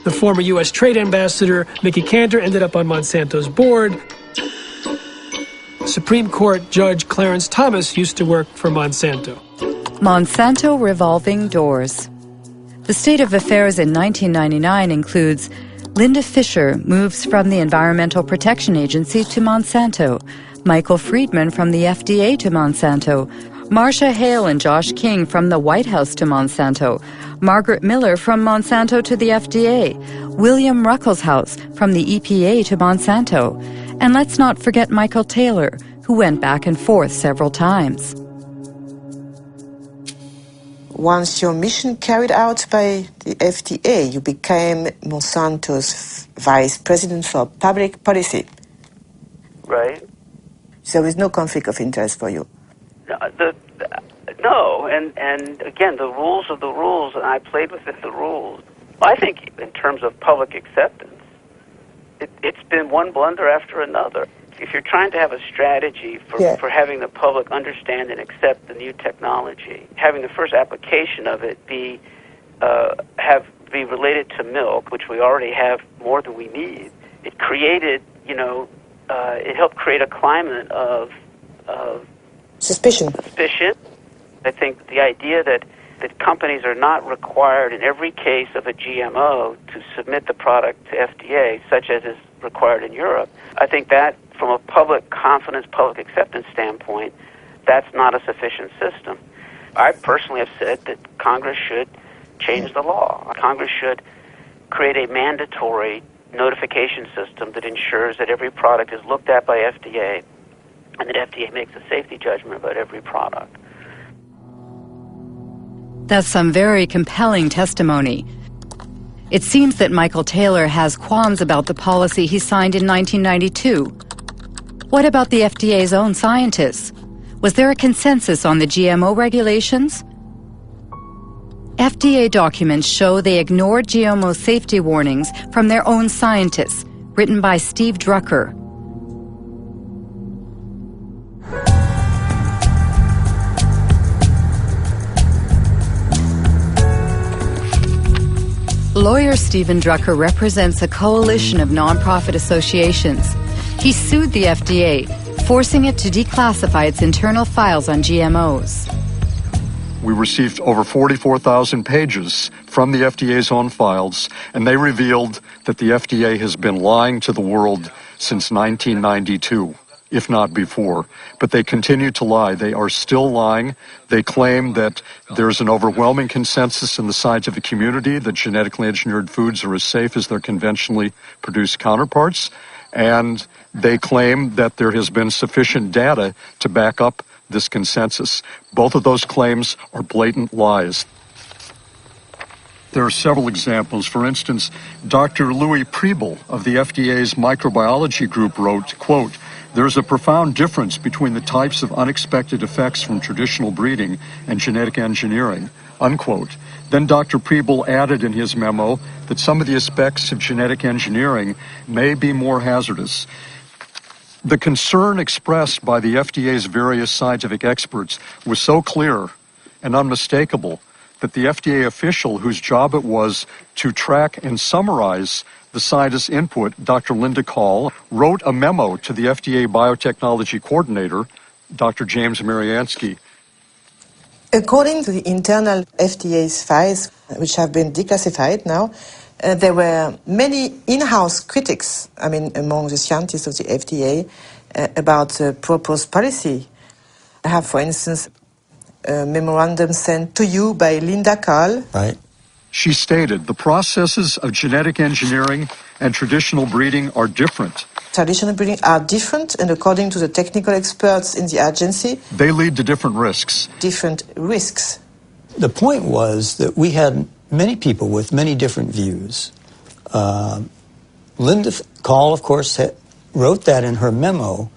Q: The former U.S. Trade Ambassador, Mickey Cantor, ended up on Monsanto's board. Supreme Court Judge Clarence Thomas used to work for Monsanto.
D: Monsanto revolving doors. The state of affairs in 1999 includes Linda Fisher moves from the Environmental Protection Agency to Monsanto, Michael Friedman from the FDA to Monsanto, Marcia Hale and Josh King from the White House to Monsanto, Margaret Miller from Monsanto to the FDA, William Ruckelshaus from the EPA to Monsanto, and let's not forget Michael Taylor, who went back and forth several times.
J: Once your mission carried out by the FDA, you became Monsanto's vice president for public policy.
A: Right.
J: So there is no conflict of interest for you.
A: No, and again, the rules are the rules, and I played within the rules. I think in terms of public acceptance, it's been one blunder after another. If you're trying to have a strategy for having the public understand and accept the new technology, having the first application of it be related to milk, which we already have more than we need, it created, it helped create a climate of
J: suspicion.
A: I think the idea that companies are not required in every case of a GMO to submit the product to FDA, such as is required in Europe, I think that from a public confidence, public acceptance standpoint, that's not a sufficient system. I personally have said that Congress should change the law. Congress should create a mandatory notification system that ensures that every product is looked at by FDA and that FDA makes a safety judgment about every product.
D: That's some very compelling testimony. It seems that Michael Taylor has qualms about the policy he signed in 1992. What about the FDA's own scientists? Was there a consensus on the GMO regulations? FDA documents show they ignored GMO safety warnings from their own scientists, written by Steve Drucker. Lawyer Stephen Drucker represents a coalition of nonprofit associations. He sued the FDA, forcing it to declassify its internal files on GMOs.
B: We received over 44,000 pages from the FDA's own files, and they revealed that the FDA has been lying to the world since 1992, if not before. But they continue to lie. They are still lying. They claim that there's an overwhelming consensus in the scientific community that genetically engineered foods are as safe as their conventionally produced counterparts. And they claim that there has been sufficient data to back up this consensus. Both of those claims are blatant lies. There are several examples. For instance, Dr. Louis Priebel of the FDA's microbiology group wrote, quote, "There's a profound difference between the types of unexpected effects from traditional breeding and genetic engineering," unquote. Then Dr. Priebel added in his memo that some of the aspects of genetic engineering may be more hazardous. The concern expressed by the FDA's various scientific experts was so clear and unmistakable that the FDA official whose job it was to track and summarize the scientist's input, Dr. Linda Call, wrote a memo to the FDA biotechnology coordinator, Dr. James Mariansky.
J: According to the internal FDA's files, which have been declassified now, there were many in-house critics, among the scientists of the FDA, about the proposed policy. I have, for instance, a memorandum sent to you by Linda Call.
B: Right. She stated, "The processes of genetic engineering and traditional breeding are different.
J: Traditional breeding are different, and according to the technical experts in the agency,
B: they lead to different risks."
J: Different risks.
P: The point was that we had many people with many different views. Linda Call, of course, wrote that in her memo,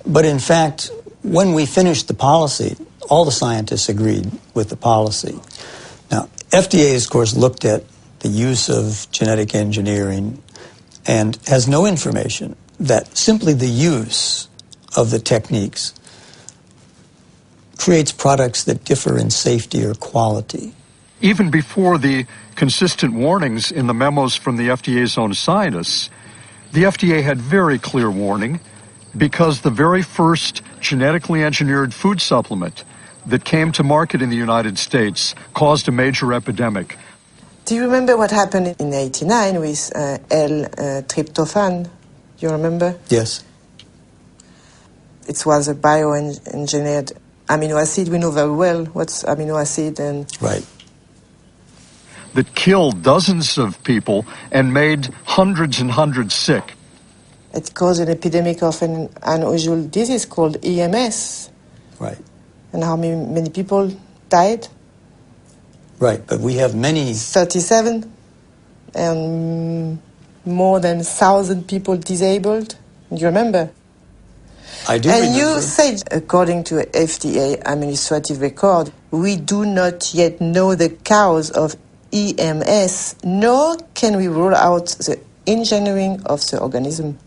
P: but in fact, when we finished the policy, all the scientists agreed with the policy. Now, FDA, of course, looked at the use of genetic engineering and has no information that simply the use of the techniques creates products that differ in safety or quality.
B: Even before the consistent warnings in the memos from the FDA's own scientists, the FDA had very clear warning because the very first genetically engineered food supplement that came to market in the United States caused a major epidemic.
J: Do you remember what happened in 1989 with L-tryptophan? You remember?
P: Yes.
J: It was a bioengineered amino acid. We know very well what's amino acid and...
P: Right.
B: That killed dozens of people and made hundreds and hundreds sick.
J: It caused an epidemic of an unusual disease called EMS.
P: Right.
J: And how many people died?
P: Right, but we have many...
J: 37, and more than 1,000 people disabled. Do you remember?
P: I do
J: and
P: remember.
J: You said, according to FDA administrative record, we do not yet know the cause of EMS, nor can we rule out the engineering of the organism.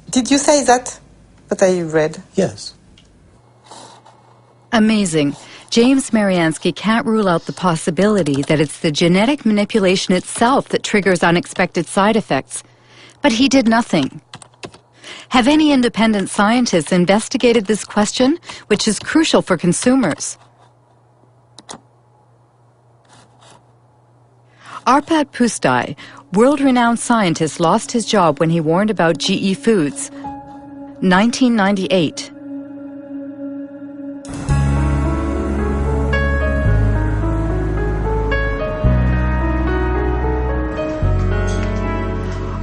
J: Did you say that I read?
P: Yes.
D: Amazing. James Mariansky can't rule out the possibility that it's the genetic manipulation itself that triggers unexpected side effects. But he did nothing. Have any independent scientists investigated this question, which is crucial for consumers? Arpad Pusztai, world-renowned scientist, lost his job when he warned about GE Foods. 1998.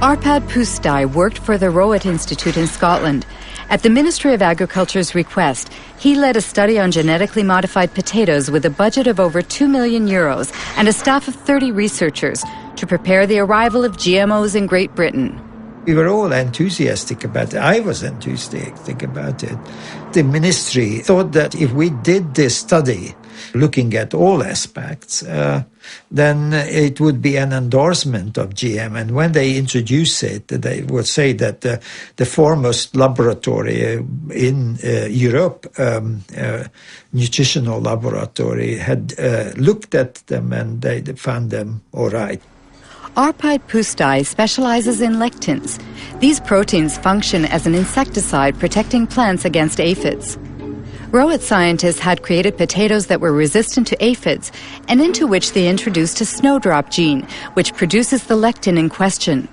D: Arpad Pusztai worked for the Rowett Institute in Scotland. At the Ministry of Agriculture's request, he led a study on genetically modified potatoes with a budget of over €2 million and a staff of 30 researchers to prepare the arrival of GMOs in Great Britain.
C: We were all enthusiastic about it. I was enthusiastic about it. The ministry thought that if we did this study, looking at all aspects, then it would be an endorsement of GM. And when they introduce it, they would say that the foremost laboratory in Europe, nutritional laboratory, had looked at them and they found them all right.
D: Arpad Pusztai specializes in lectins. These proteins function as an insecticide protecting plants against aphids. Rowett scientists had created potatoes that were resistant to aphids and into which they introduced a snowdrop gene, which produces the lectin in question.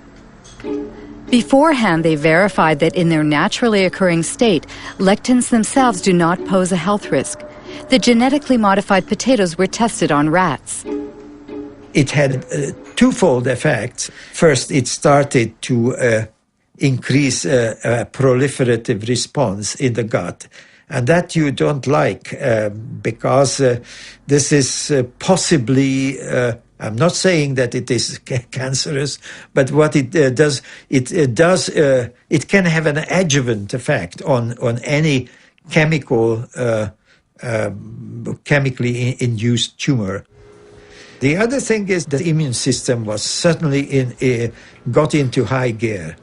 D: Beforehand, they verified that in their naturally occurring state, lectins themselves do not pose a health risk. The genetically modified potatoes were tested on rats.
C: It had twofold effects. First, it started to increase a proliferative response in the gut. And that you don't like because this is possibly, I'm not saying that it is cancerous, but what it does, it can have an adjuvant effect on any chemically induced tumor. The other thing is the immune system was certainly got into high gear.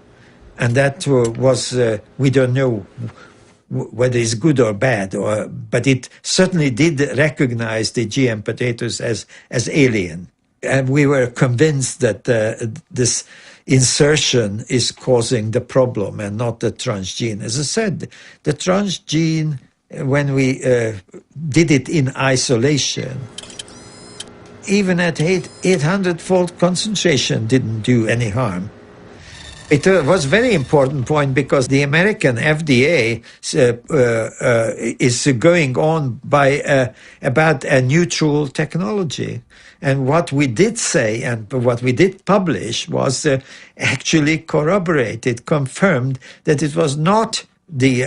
C: And that was, we don't know whether it's good or bad, but it certainly did recognize the GM potatoes as alien. And we were convinced that this insertion is causing the problem and not the transgene. As I said, the transgene, when we did it in isolation, even at 800-fold concentration didn't do any harm. It was a very important point because the American FDA is going on by about a neutral technology. And what we did say and what we did publish was actually corroborated, confirmed that it was not the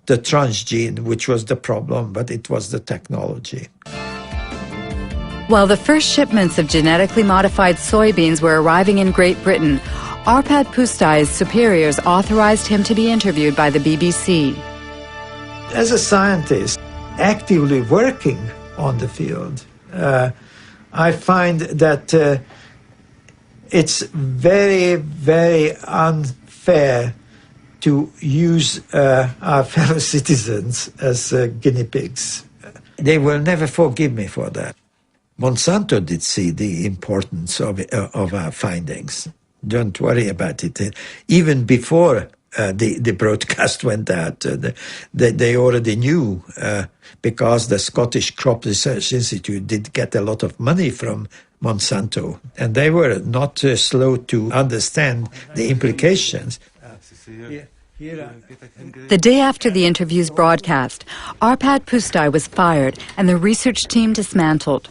C: transgene which was the problem, but it was the technology.
D: While the first shipments of genetically modified soybeans were arriving in Great Britain, Arpad Pusztai's superiors authorized him to be interviewed by the BBC.
C: As a scientist actively working on the field, I find that it's very, very unfair to use our fellow citizens as guinea pigs. They will never forgive me for that. Monsanto did see the importance of our findings. Don't worry about it. Even before the broadcast went out, they already knew because the Scottish Crop Research Institute did get a lot of money from Monsanto. And they were not slow to understand the implications.
D: The day after the interview's broadcast, Arpad Pusztai was fired and the research team dismantled.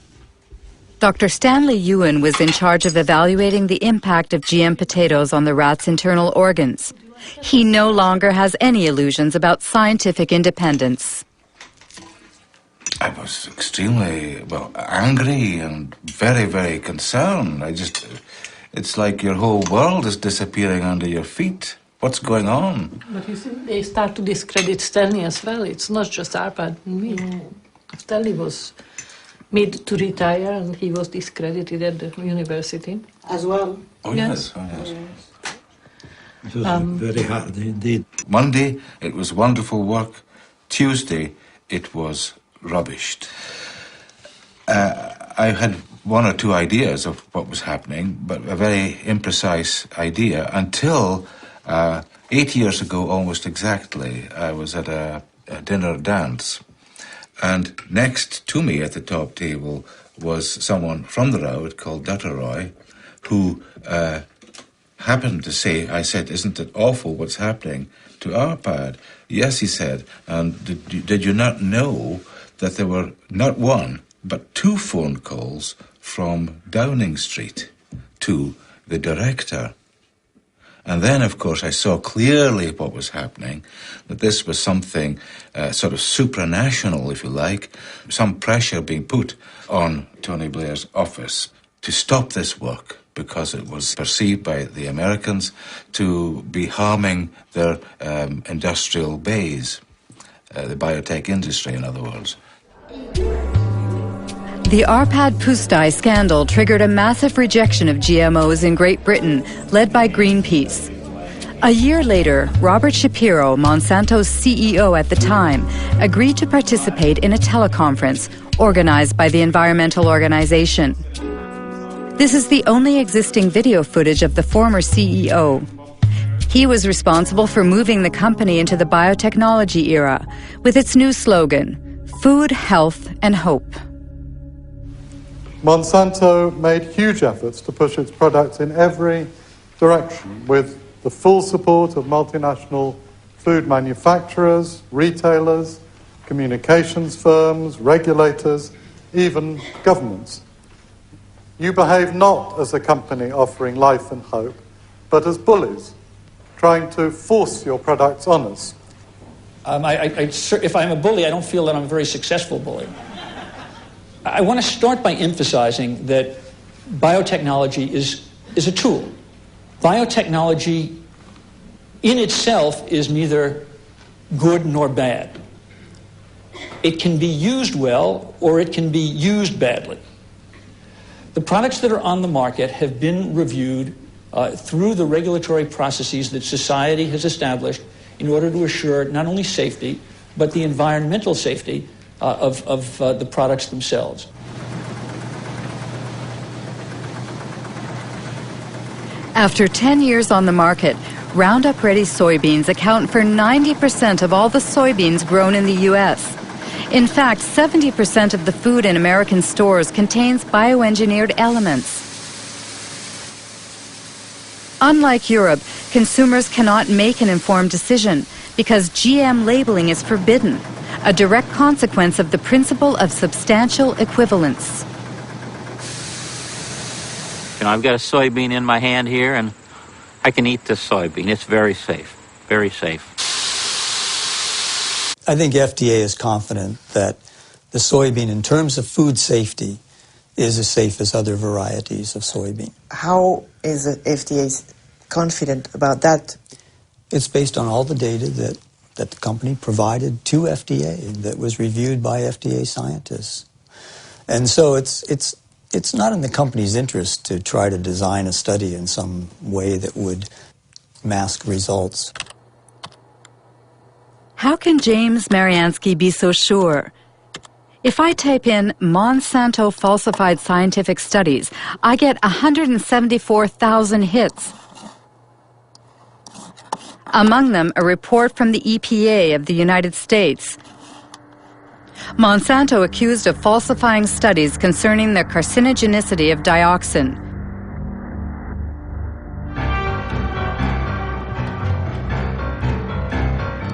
D: Dr. Stanley Ewan was in charge of evaluating the impact of GM potatoes on the rat's internal organs. He no longer has any illusions about scientific independence.
E: I was extremely, angry and very, very concerned. It's like your whole world is disappearing under your feet. What's going on?
G: But you see, they start to discredit Stanley as well. It's not just Arpad and me. Stanley was made to retire and he was discredited at the university.
J: As well?
E: Oh, yes. Oh, yes.
C: It was very hard indeed.
E: Monday, it was wonderful work. Tuesday, it was rubbished. I had one or two ideas of what was happening, but a very imprecise idea until 8 years ago, almost exactly, I was at a dinner dance. And next to me at the top table was someone from the road called Dutteroy, who happened to say, I said, isn't it awful what's happening to Arpad? Yes, he said, and did you not know that there were not one, but 2 phone calls from Downing Street to the director? And then, of course, I saw clearly what was happening, that this was something sort of supranational, if you like, some pressure being put on Tony Blair's office to stop this work because it was perceived by the Americans to be harming their industrial base, the biotech industry, in other words.
D: The Arpad Pusztai scandal triggered a massive rejection of GMOs in Great Britain, led by Greenpeace. A year later, Robert Shapiro, Monsanto's CEO at the time, agreed to participate in a teleconference organized by the environmental organization. This is the only existing video footage of the former CEO. He was responsible for moving the company into the biotechnology era with its new slogan, Food, Health, and Hope.
N: Monsanto made huge efforts to push its products in every direction with the full support of multinational food manufacturers, retailers, communications firms, regulators, even governments. You behave not as a company offering life and hope, but as bullies, trying to force your products on us.
U: If I'm a bully, I don't feel that I'm a very successful bully. I want to start by emphasizing that biotechnology is a tool. Biotechnology in itself is neither good nor bad. It can be used well or it can be used badly. The products that are on the market have been reviewed through the regulatory processes that society has established in order to assure not only safety, but the environmental safety of the products themselves.
D: After 10 years on the market, Roundup Ready soybeans account for 90% of all the soybeans grown in the U.S. In fact, 70% of the food in American stores contains bioengineered elements. Unlike Europe, consumers cannot make an informed decision because GM labeling is forbidden, a direct consequence of the principle of substantial equivalence.
W: You know, I've got a soybean in my hand here, and I can eat this soybean. It's very safe, very safe.
P: I think FDA is confident that the soybean, in terms of food safety, is as safe as other varieties of soybean.
J: How is the FDA confident about that?
P: It's based on all the data that the company provided to FDA that was reviewed by FDA scientists. And so it's not in the company's interest to try to design a study in some way that would mask results.
D: How can James Mariansky be so sure? If I type in Monsanto falsified scientific studies, I get 174,000 hits. Among them, a report from the EPA of the United States. Monsanto accused of falsifying studies concerning the carcinogenicity of dioxin.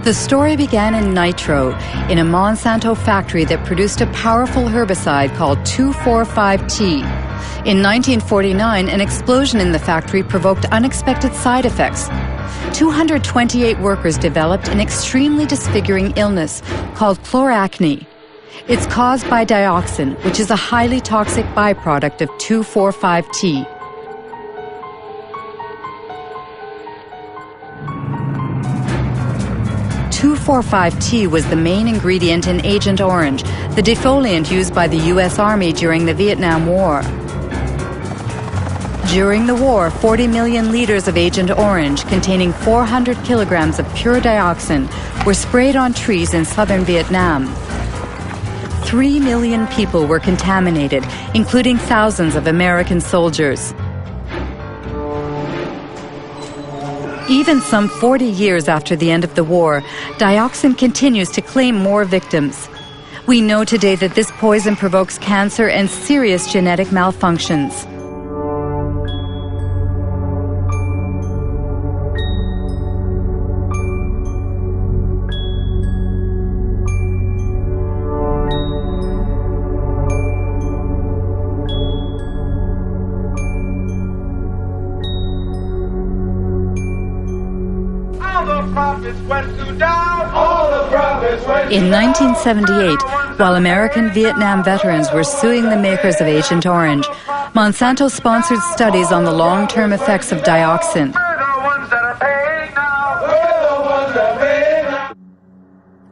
D: The story began in Nitro, in a Monsanto factory that produced a powerful herbicide called 2,4,5-T. In 1949, an explosion in the factory provoked unexpected side effects. 228 workers developed an extremely disfiguring illness called chloracne. It's caused by dioxin, which is a highly toxic byproduct of 2,4,5-T. (2,4,5-T) was the main ingredient in Agent Orange, the defoliant used by the U.S. Army during the Vietnam War. During the war, 40 million liters of Agent Orange, containing 400 kilograms of pure dioxin, were sprayed on trees in southern Vietnam. 3 million people were contaminated, including thousands of American soldiers. Even some 40 years after the end of the war, dioxin continues to claim more victims. We know today that this poison provokes cancer and serious genetic malfunctions. In 1978, while American Vietnam veterans were suing the makers of Agent Orange, Monsanto sponsored studies on the long-term effects of dioxin.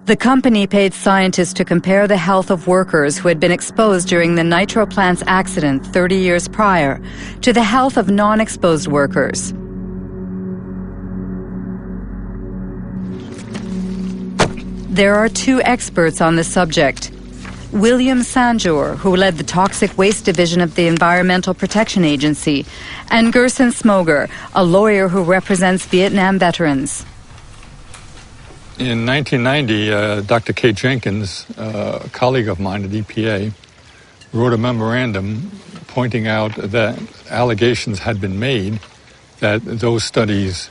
D: The company paid scientists to compare the health of workers who had been exposed during the nitro plants accident 30 years prior to the health of non-exposed workers. There are two experts on the subject. William Sanjour, who led the Toxic Waste Division of the Environmental Protection Agency, and Gerson Smoger, a lawyer who represents Vietnam veterans.
B: In 1990, Dr. Kate Jenkins, a colleague of mine at EPA, wrote a memorandum pointing out that allegations had been made that those studies,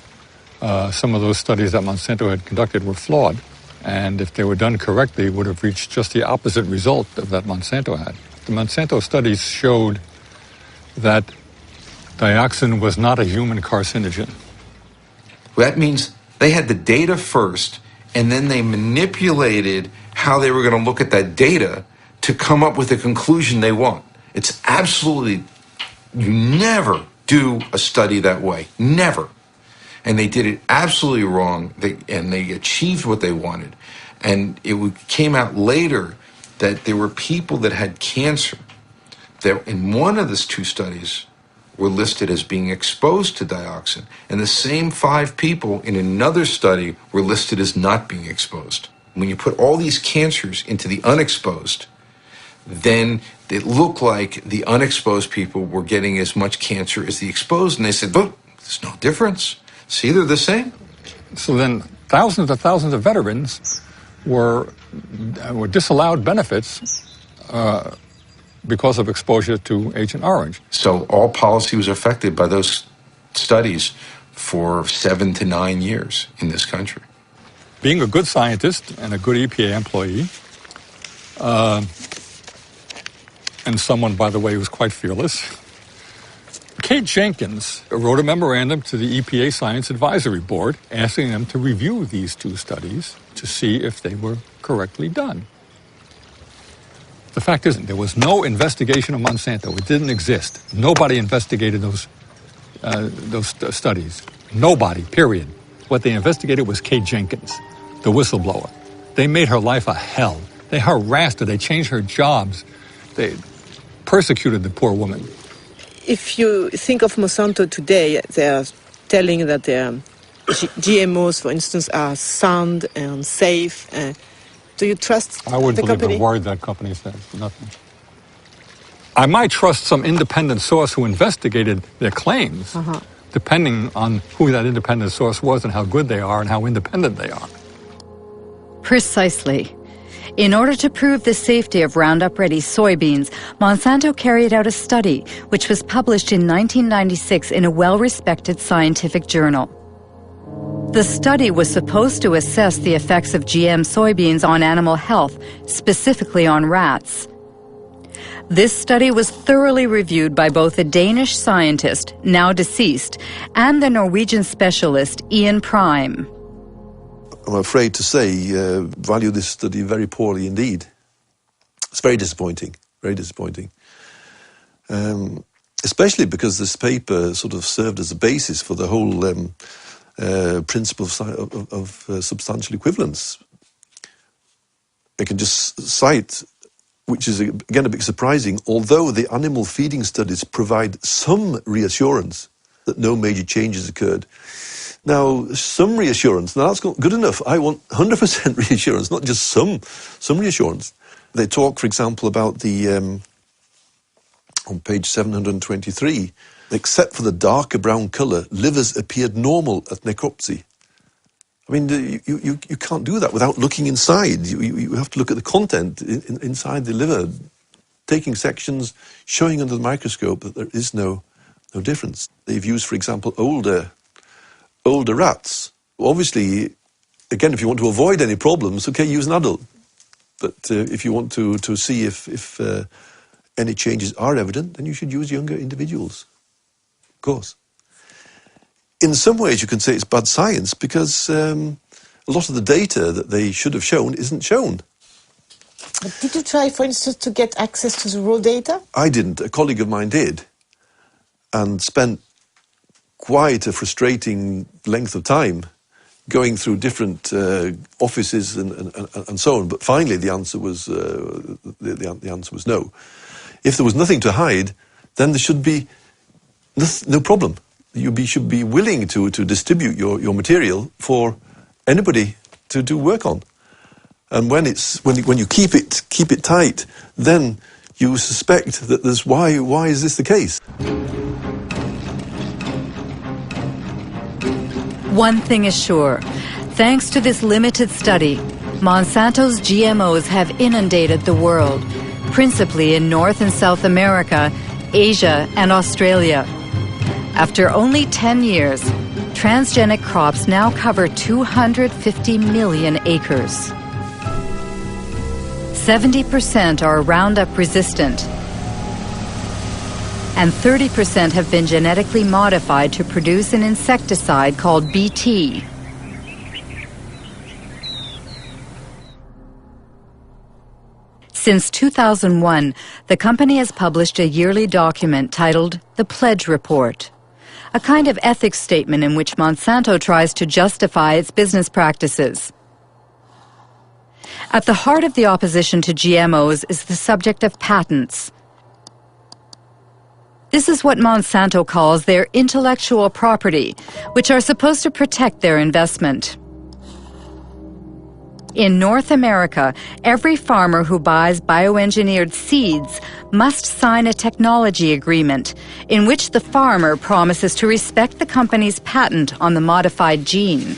B: some of those studies that Monsanto had conducted were flawed. And if they were done correctly, would have reached just the opposite result of that Monsanto had. The Monsanto studies showed that dioxin was not a human carcinogen.
F: That means they had the data first, and then they manipulated how they were going to look at that data to come up with the conclusion they want. It's absolutely, you never do a study that way, never. And they did it absolutely wrong, and they achieved what they wanted. And it came out later that there were people that had cancer that in one of these two studies were listed as being exposed to dioxin. And the same 5 people in another study were listed as not being exposed. When you put all these cancers into the unexposed, then it looked like the unexposed people were getting as much cancer as the exposed. And they said, but there's no difference. See, they're the same.
B: So then thousands of veterans were disallowed benefits because of exposure to Agent Orange.
F: So all policy was affected by those studies for 7 to 9 years in this country.
B: Being a good scientist and a good EPA employee, and someone, by the way, who's quite fearless, Kate Jenkins wrote a memorandum to the EPA Science Advisory Board asking them to review these 2 studies to see if they were correctly done. The fact is, there was no investigation of Monsanto. It didn't exist. Nobody investigated those studies. Nobody, period. What they investigated was Kate Jenkins, the whistleblower. They made her life a hell. They harassed her. They changed her jobs. They persecuted the poor woman.
J: If you think of Monsanto today, they are telling that their GMOs, for instance, are sound and safe. Do you trust
B: I wouldn't
J: the
B: believe
J: company?
B: a word that company says. Nothing. I might trust some independent source who investigated their claims, depending on who that independent source was and how good they are and how independent they are.
D: Precisely. In order to prove the safety of Roundup-ready soybeans, Monsanto carried out a study which was published in 1996 in a well-respected scientific journal. The study was supposed to assess the effects of GM soybeans on animal health, specifically on rats. This study was thoroughly reviewed by both a Danish scientist, now deceased, and the Norwegian specialist Ian Prime.
H: I'm afraid to say, value this study very poorly indeed. It's very disappointing, very disappointing. Especially because this paper sort of served as a basis for the whole principle of substantial equivalence. I can just cite, which is again a bit surprising, although the animal feeding studies provide some reassurance that no major changes occurred. Now, some reassurance, now that's not good enough. I want 100% reassurance, not just some reassurance. They talk, for example, about the, on page 723, except for the darker brown colour, livers appeared normal at necropsy. I mean, you can't do that without looking inside. You have to look at the content inside the liver, taking sections, showing under the microscope that there is no difference. They've used, for example, older rats. Obviously, again, if you want to avoid any problems, okay, use an adult. But if you want to see if any changes are evident, then you should use younger individuals, of course. In some ways, you can say it's bad science because a lot of the data that they should have shown isn't shown.
J: But did you try, for instance, to get access to the raw data?
H: I didn't. A colleague of mine did, and spent quite a frustrating length of time going through different offices and so on. But finally, the answer was the answer was no. If there was nothing to hide, then there should be no problem. You should be willing to distribute your material for anybody to do work on. And when you keep it tight, then you suspect that there's why is this the case?
D: One thing is sure, thanks to this limited study, Monsanto's GMOs have inundated the world, principally in North and South America, Asia, and Australia. After only 10 years, transgenic crops now cover 250 million acres. 70% are Roundup resistant, and 30% have been genetically modified to produce an insecticide called Bt. Since 2001, the company has published a yearly document titled The Pledge Report, a kind of ethics statement in which Monsanto tries to justify its business practices. At the heart of the opposition to GMOs is the subject of patents. This is what Monsanto calls their intellectual property, which are supposed to protect their investment. In North America, every farmer who buys bioengineered seeds must sign a technology agreement in which the farmer promises to respect the company's patent on the modified gene.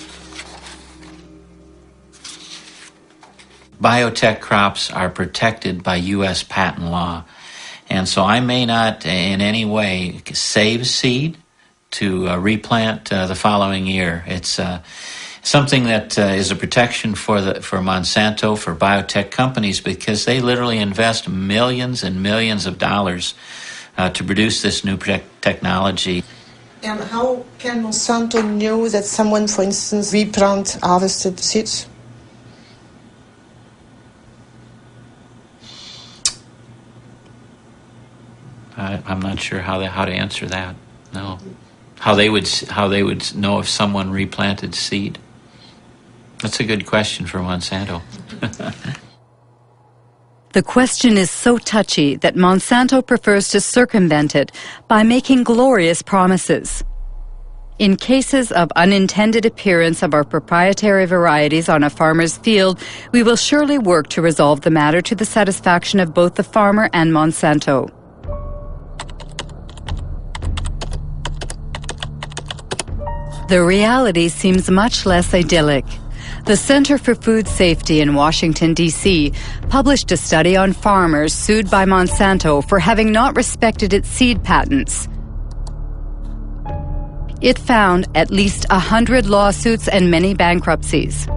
W: Biotech crops are protected by U.S. patent law. And so I may not in any way save seed to replant the following year. It's something that is a protection for Monsanto, for biotech companies, because they literally invest millions and millions of dollars to produce this new technology.
J: And how can Monsanto know that someone, for instance, replant harvested seeds?
W: I'm not sure how to answer that. No, how they would know if someone replanted seed. That's a good question for Monsanto.
D: The question is so touchy that Monsanto prefers to circumvent it by making glorious promises. In cases of unintended appearance of our proprietary varieties on a farmer's field, we will surely work to resolve the matter to the satisfaction of both the farmer and Monsanto. The reality seems much less idyllic. The Center for Food Safety in Washington, D.C. published a study on farmers sued by Monsanto for having not respected its seed patents. It found at least 100 lawsuits and many bankruptcies.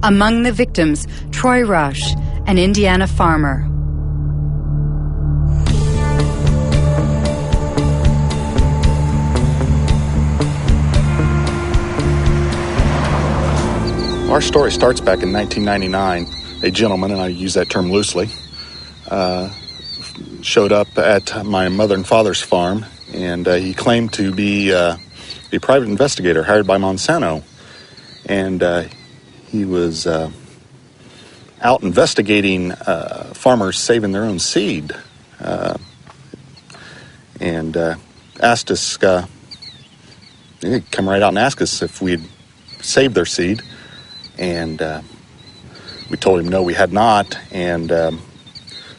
D: Among the victims, Troy Rush, an Indiana farmer.
K: Our story starts back in 1999. A gentleman, and I use that term loosely, showed up at my mother and father's farm, and he claimed to be a private investigator hired by Monsanto. And he was out investigating farmers saving their own seed, and asked us, he'd come right out and ask us if we'd saved their seed, and we told him no, we had not, and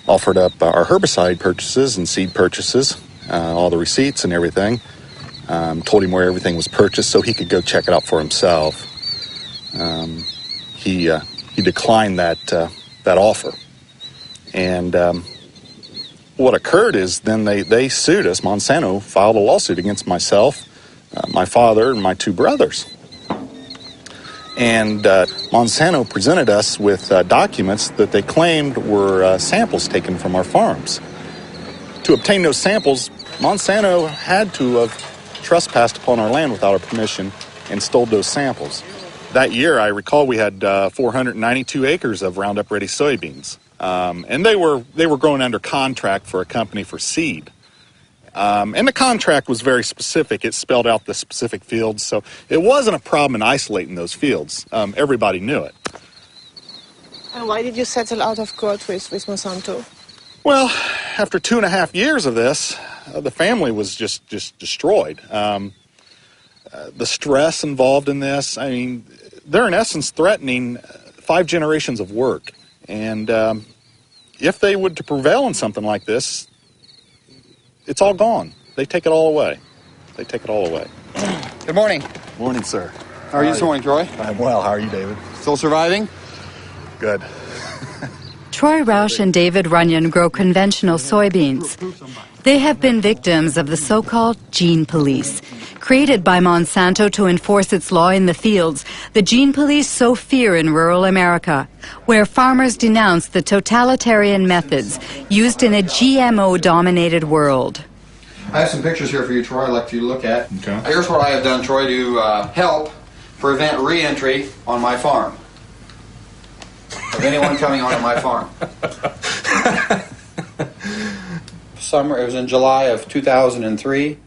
K: offered up our herbicide purchases and seed purchases, all the receipts and everything. Told him where everything was purchased so he could go check it out for himself. He declined that offer, and what occurred is then they sued us. Monsanto filed a lawsuit against myself, my father, and my two brothers. And Monsanto presented us with documents that they claimed were samples taken from our farms. To obtain those samples, Monsanto had to have trespassed upon our land without our permission and stole those samples. That year, I recall we had 492 acres of Roundup Ready soybeans, and they were grown under contract for a company for seed. And the contract was very specific. It spelled out the specific fields, so it wasn't a problem in isolating those fields. Everybody knew it.
J: And why did you settle out of court with Monsanto?
K: Well, after 2.5 years of this, the family was just destroyed. The stress involved in this, I mean, they're in essence threatening 5 generations of work. And if they would to prevail in something like this, it's all gone. They take it all away. They take it all away.
L: Good morning.
K: Morning, sir.
L: How are you this morning, Troy?
K: I'm well. How are you, David?
L: Still surviving?
K: Good.
D: Troy Roush and David Runyon grow conventional soybeans. They have been victims of the so-called gene police. Created by Monsanto to enforce its law in the fields, the gene police sow fear in rural America, where farmers denounce the totalitarian methods used in a GMO-dominated world.
L: I have some pictures here for you, Troy, I'd like you to look at.
K: Okay.
L: Here's what I have done, Troy, to help prevent re-entry on my farm of anyone coming onto my farm. It was in July of 2003,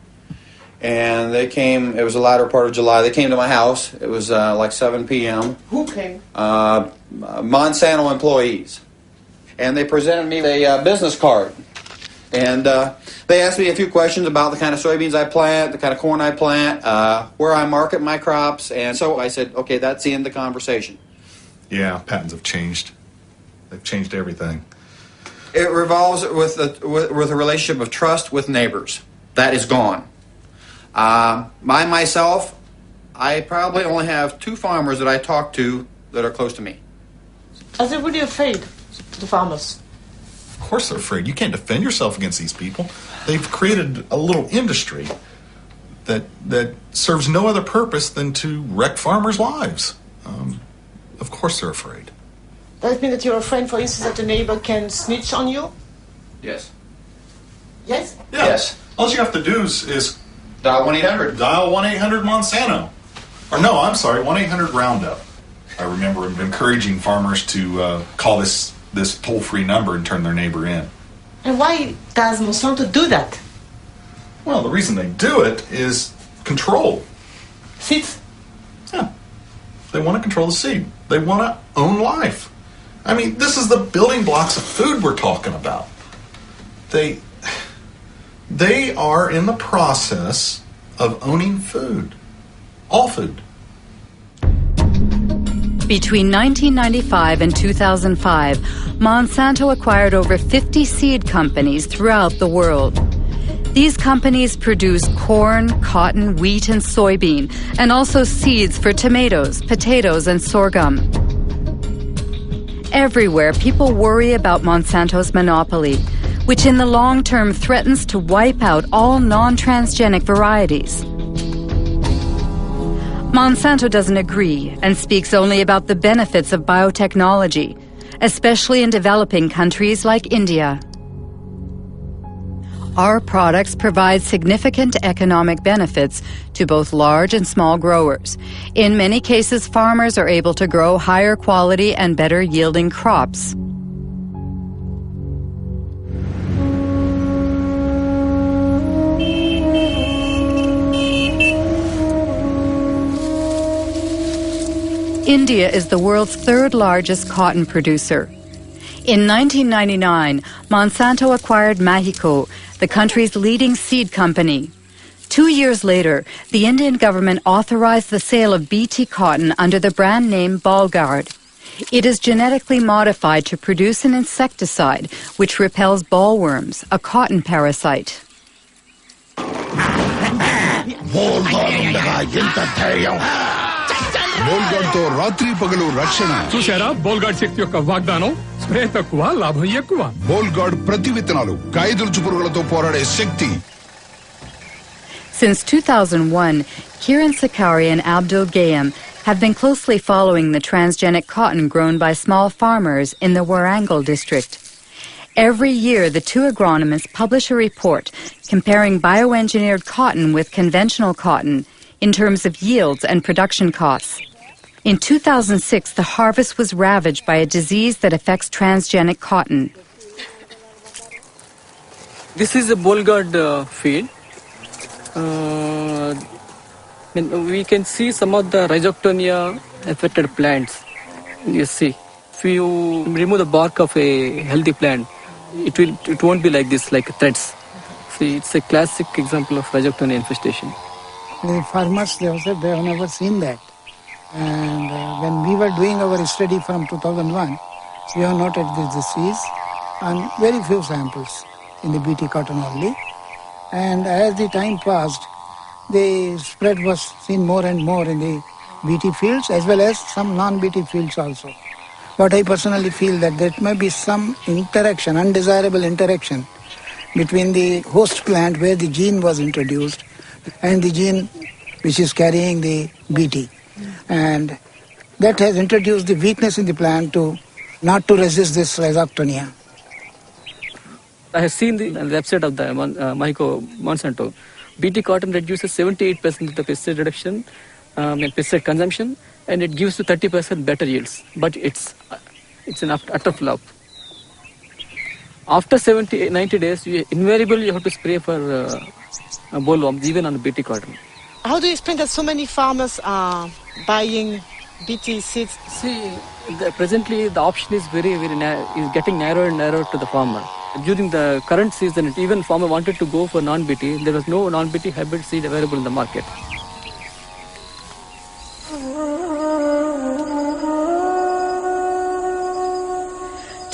L: and they came, it was the latter part of July, they came to my house. It was like 7 p.m.
J: Who came?
L: Monsanto employees. And they presented me a business card. And they asked me a few questions about the kind of soybeans I plant, the kind of corn I plant, where I market my crops. And so I said, okay, that's the end of the conversation.
K: Yeah, patents have changed. They've changed everything.
L: It revolves with a relationship of trust with neighbors. That is gone. Myself, I probably only have 2 farmers that I talk to that are close to me.
J: Are they really afraid, the farmers?
K: Of course they're afraid. You can't defend yourself against these people. They've created a little industry that serves no other purpose than to wreck farmers' lives. Of course they're afraid.
J: Does it mean that you're afraid, for instance, that a neighbor can snitch on you?
L: Yes.
J: Yes?
K: Yeah.
L: Yes.
K: All you have to do is
L: dial 1-800.
K: Dial 1-800 Monsanto. Or no, I'm sorry, 1-800 Roundup. I remember encouraging farmers to call this toll-free number and turn their neighbor in.
J: And why does Monsanto do that?
K: Well, the reason they do it is control.
J: Seeds?
K: Yeah. They want to control the seed. They want to own life. I mean, this is the building blocks of food we're talking about. They are in the process of owning food. All food.
D: Between 1995 and 2005, Monsanto acquired over 50 seed companies throughout the world. These companies produce corn, cotton, wheat, and soybean, and also seeds for tomatoes, potatoes, and sorghum. Everywhere, people worry about Monsanto's monopoly, which in the long term threatens to wipe out all non-transgenic varieties. Monsanto doesn't agree and speaks only about the benefits of biotechnology, especially in developing countries like India. Our products provide significant economic benefits to both large and small growers. In many cases, farmers are able to grow higher quality and better yielding crops. India is the world's third largest cotton producer. In 1999, Monsanto acquired Mahiko, the country's leading seed company. 2 years later, the Indian government authorized the sale of BT cotton under the brand name Ballguard. It is genetically modified to produce an insecticide which repels bollworms, a cotton parasite.
M: బోల్గార్డ్తో రాత్రి పగలు రక్షణ చూశారా Bollgard శక్తి యొక్క వాగ్దానం spray తక్కువ లాభం ఎక్కువ Bollgard ప్రతి విత్తనాలు కాయదుర్చు పురుగులతో పోరాడే శక్తి.
D: Since 2001, Kiran Sakari and Abdul Gayam have been closely following the transgenic cotton grown by small farmers in the Warangal district. Every year, the two agronomists publish a report comparing bioengineered cotton with conventional cotton in terms of yields and production costs. In 2006, the harvest was ravaged by a disease that affects transgenic cotton.
T: This is a Ballguard field. We can see some of the rhizoctonia affected plants. You see, if you remove the bark of a healthy plant, it won't be like this, like threads. See, it's a classic example of rhizoctonia infestation.
V: The farmers, they have never seen that. And when we were doing our study from 2001, we have noted this disease on very few samples in the BT cotton only. And as the time passed, the spread was seen more and more in the BT fields as well as some non-BT fields also. But I personally feel that there may be some interaction, undesirable interaction between the host plant where the gene was introduced and the gene which is carrying the BT. And that has introduced the weakness in the plant not to resist this rhizoctonia.
T: I have seen the website of the Monsanto. BT cotton reduces 78% of the pesticide reduction and pesticide consumption, and it gives you 30% better yields. But it's an utter flop. After 90 days, invariably you have to spray for bollworms, even on BT cotton.
J: How do you explain that so many farmers are buying BT seeds?
T: See, presently the option is is getting narrower and narrower to the farmer. During the current season, even farmer wanted to go for non-BT. There was no non-BT hybrid seed available in the market.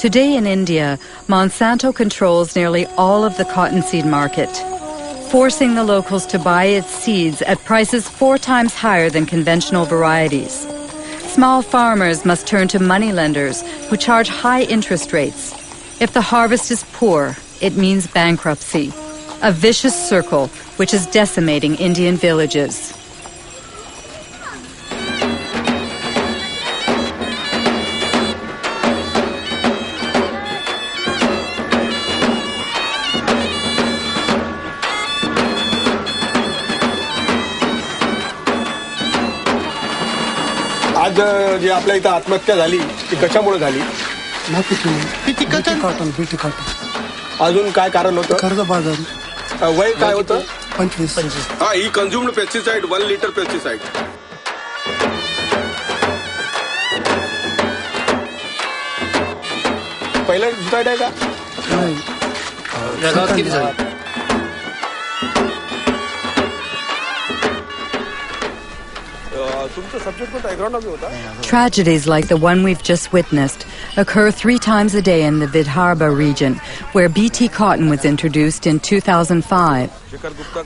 D: Today in India, Monsanto controls nearly all of the cottonseed market, forcing the locals to buy its seeds at prices 4 times higher than conventional varieties. Small farmers must turn to moneylenders who charge high interest rates. If the harvest is poor, it means bankruptcy, a vicious circle which is decimating Indian villages.
X: आज जे आपल्या इथं आत्महत्या झाली ती कशामुळे झाली?
J: BT cotton.
X: अजून काय कारण होतं?
V: कर्जबाजारी.
X: वय काय होतं?
V: 25.
X: हा, ही कन्झ्युम्ड पेस्टिसाइड 1 लिटर पेस्टिसाइड. पहिला पेस्टिसाइड आहे का?
V: नाही.
T: जगात किती झाली?
D: Tragedies like the one we've just witnessed occur 3 times a day in the Vidarbha region, where BT cotton was introduced in 2005.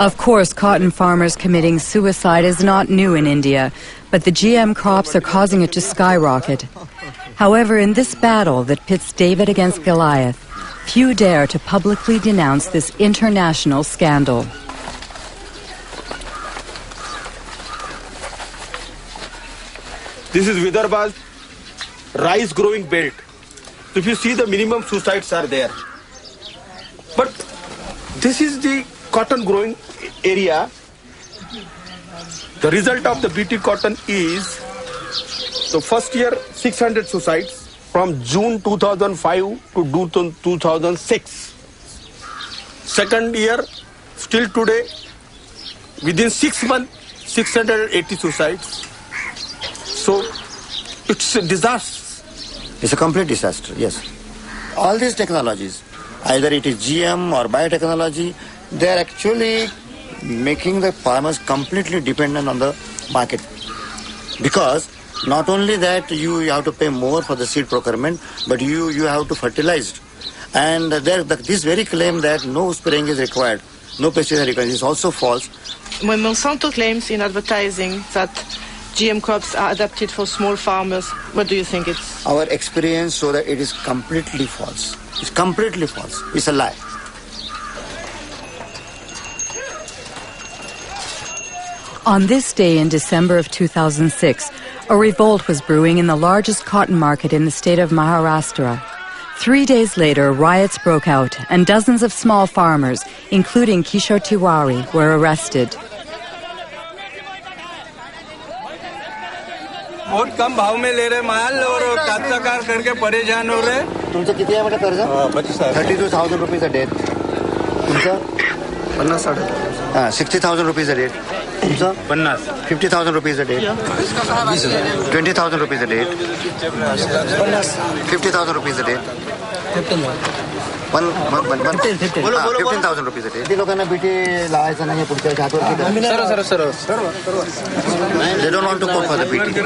D: Of course, cotton farmers committing suicide is not new in India, but the GM crops are causing it to skyrocket. However, in this battle that pits David against Goliath, few dare to publicly denounce this international scandal.
X: This is Vidarbha's rice growing belt. So if you see, the minimum suicides are there. But This is the cotton growing area. The result of the BT cotton is the first year 600 suicides from June 2005 to June 2006. Second year, still today, within 6 months, 680 suicides. So it's a disaster.
I: It's a complete disaster, yes. All these technologies, either it is GM or biotechnology, they are actually making the farmers completely dependent on the market. Because not only that you have to pay more for the seed procurement, but you have to fertilize it. And this very claim that no spraying is required, no pesticide required, is also false.
J: When Monsanto claims in advertising that GM crops are adapted for small farmers, what do you think it's?
I: Our experience shows that it is completely false. It's completely false. It's a lie.
D: On this day in December of 2006, a revolt was brewing in the largest cotton market in the state of Maharashtra. 3 days later, riots broke out and dozens of small farmers, including Kishore Tiwari, were arrested.
X: बहुत कम भाव में ले रहे माल और काश्तकार करके परेशान हो रहे.
I: तुमचं किती आहे बेटा कर्ज? 32,000 rupees a day. तुमचं 60,000 rupees a day. तुमचं 50,000 rupees a day. 20,000 rupees a day. 50,000 rupees a day. 15,000 rupees a day. किती लोकांना बीटी लावायचं नाही पुढच्या हातवर? सर्व. They don't want to go for the BT.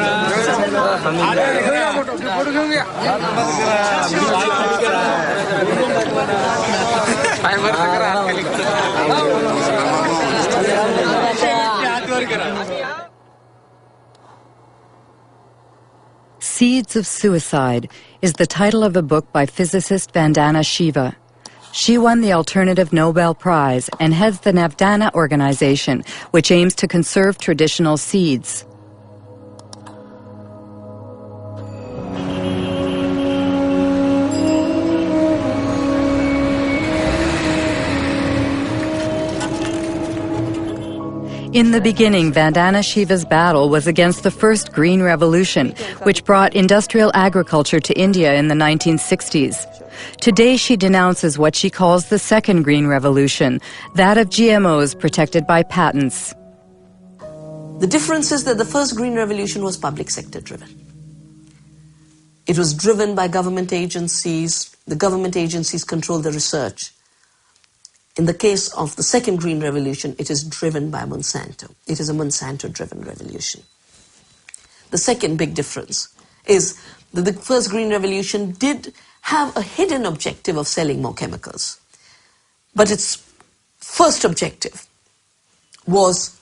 D: Seeds of Suicide is the title of a book by physicist Vandana Shiva. She won the Alternative Nobel Prize and heads the Navdana organization, which aims to conserve traditional seeds. In the beginning, Vandana Shiva's battle was against the first Green Revolution, which brought industrial agriculture to India in the 1960s. Today, she denounces what she calls the second Green Revolution, that of GMOs protected by patents.
O: The difference is that the first Green Revolution was public sector driven. It was driven by government agencies. The government agencies controlled the research. In the case of the second Green Revolution, it is driven by Monsanto. It is a Monsanto-driven revolution. The second big difference is that the first Green Revolution did have a hidden objective of selling more chemicals. But its first objective was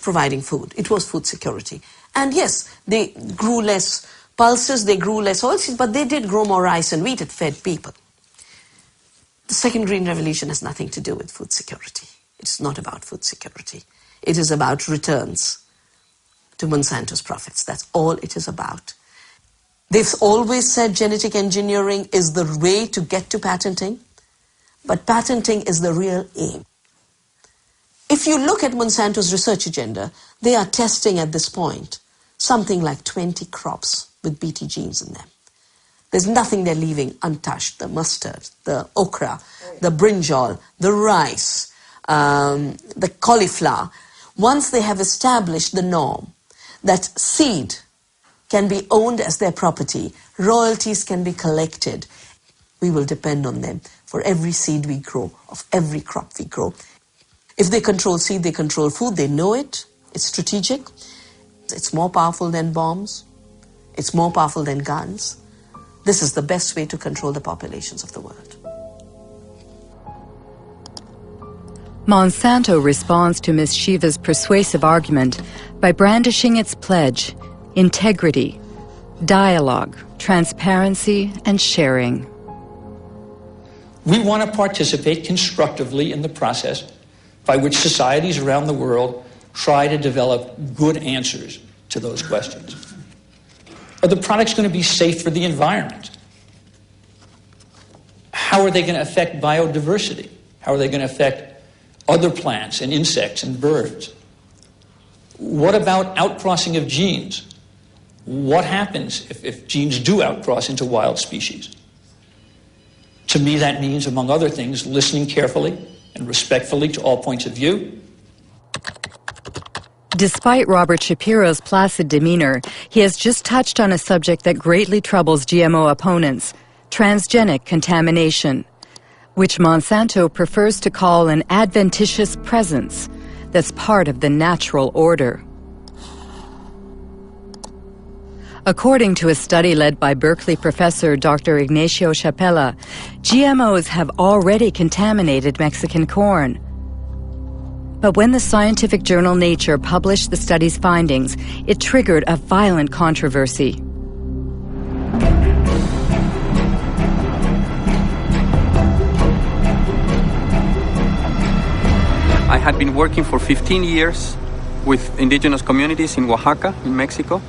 O: providing food. It was food security. And yes, they grew less pulses, they grew less oilseeds, but they did grow more rice and wheat. It fed people. The second Green Revolution has nothing to do with food security. It's not about food security. It is about returns to Monsanto's profits. That's all it is about. They've always said genetic engineering is the way to get to patenting, but patenting is the real aim. If you look at Monsanto's research agenda, they are testing at this point something like 20 crops with BT genes in them. There's nothing they're leaving untouched. The mustard, the okra, the brinjal, the rice, the cauliflower. Once they have established the norm that seed can be owned as their property, royalties can be collected, we will depend on them for every seed we grow, of every crop we grow. If they control seed, they control food, they know it, it's strategic, it's more powerful than bombs, it's more powerful than guns. This is the best way to control the populations of the world.
D: Monsanto responds to Ms. Shiva's persuasive argument by brandishing its pledge: integrity, dialogue, transparency, and sharing.
U: We want to participate constructively in the process by which societies around the world try to develop good answers to those questions. Are the products going to be safe for the environment? How are they going to affect biodiversity? How How are they going to affect other plants and insects and birds? What about outcrossing of genes? What happens if genes do outcross into wild species? To me, that means, among other things, listening carefully and respectfully to all points of view.
D: Despite Robert Shapiro's placid demeanor, he has just touched on a subject that greatly troubles GMO opponents, transgenic contamination, which Monsanto prefers to call an adventitious presence that's part of the natural order. According to a study led by Berkeley professor Dr. Ignacio Chapela, GMOs have already contaminated Mexican corn. But when the scientific journal Nature published the study's findings, it triggered a violent controversy.
A: I had been working for 15 years with indigenous communities in Oaxaca, in Mexico,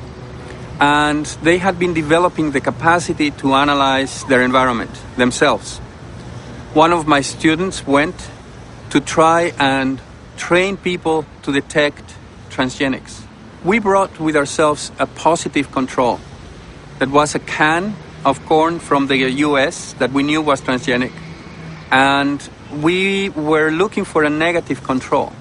A: and they had been developing the capacity to analyze their environment themselves. One of my students went to try and train people to detect transgenics. We brought with ourselves a positive control. That was a can of corn from the US that we knew was transgenic. And we were looking for a negative control.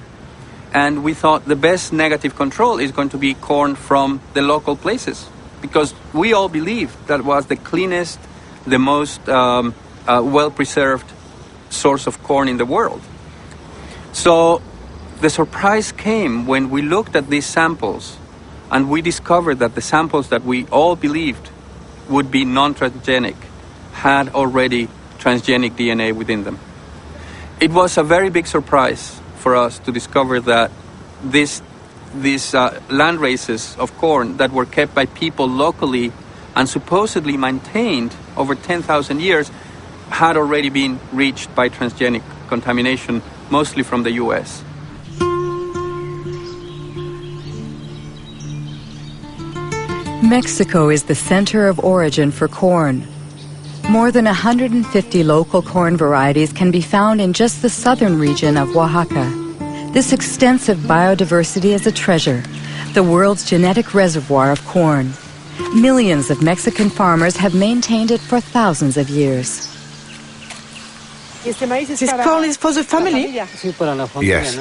A: And we thought the best negative control is going to be corn from the local places, because we all believed that was the cleanest, the most well-preserved source of corn in the world. So the surprise came when we looked at these samples and we discovered that the samples that we all believed would be non-transgenic had already transgenic DNA within them. It was a very big surprise for us to discover that these land races of corn that were kept by people locally and supposedly maintained over 10,000 years had already been reached by transgenic contamination, mostly from the US.
D: Mexico is the center of origin for corn. More than 150 local corn varieties can be found in just the southern region of Oaxaca. This extensive biodiversity is a treasure, the world's genetic reservoir of corn. Millions of Mexican farmers have maintained it for thousands of years.
J: This corn is for the family?
Q: Yes,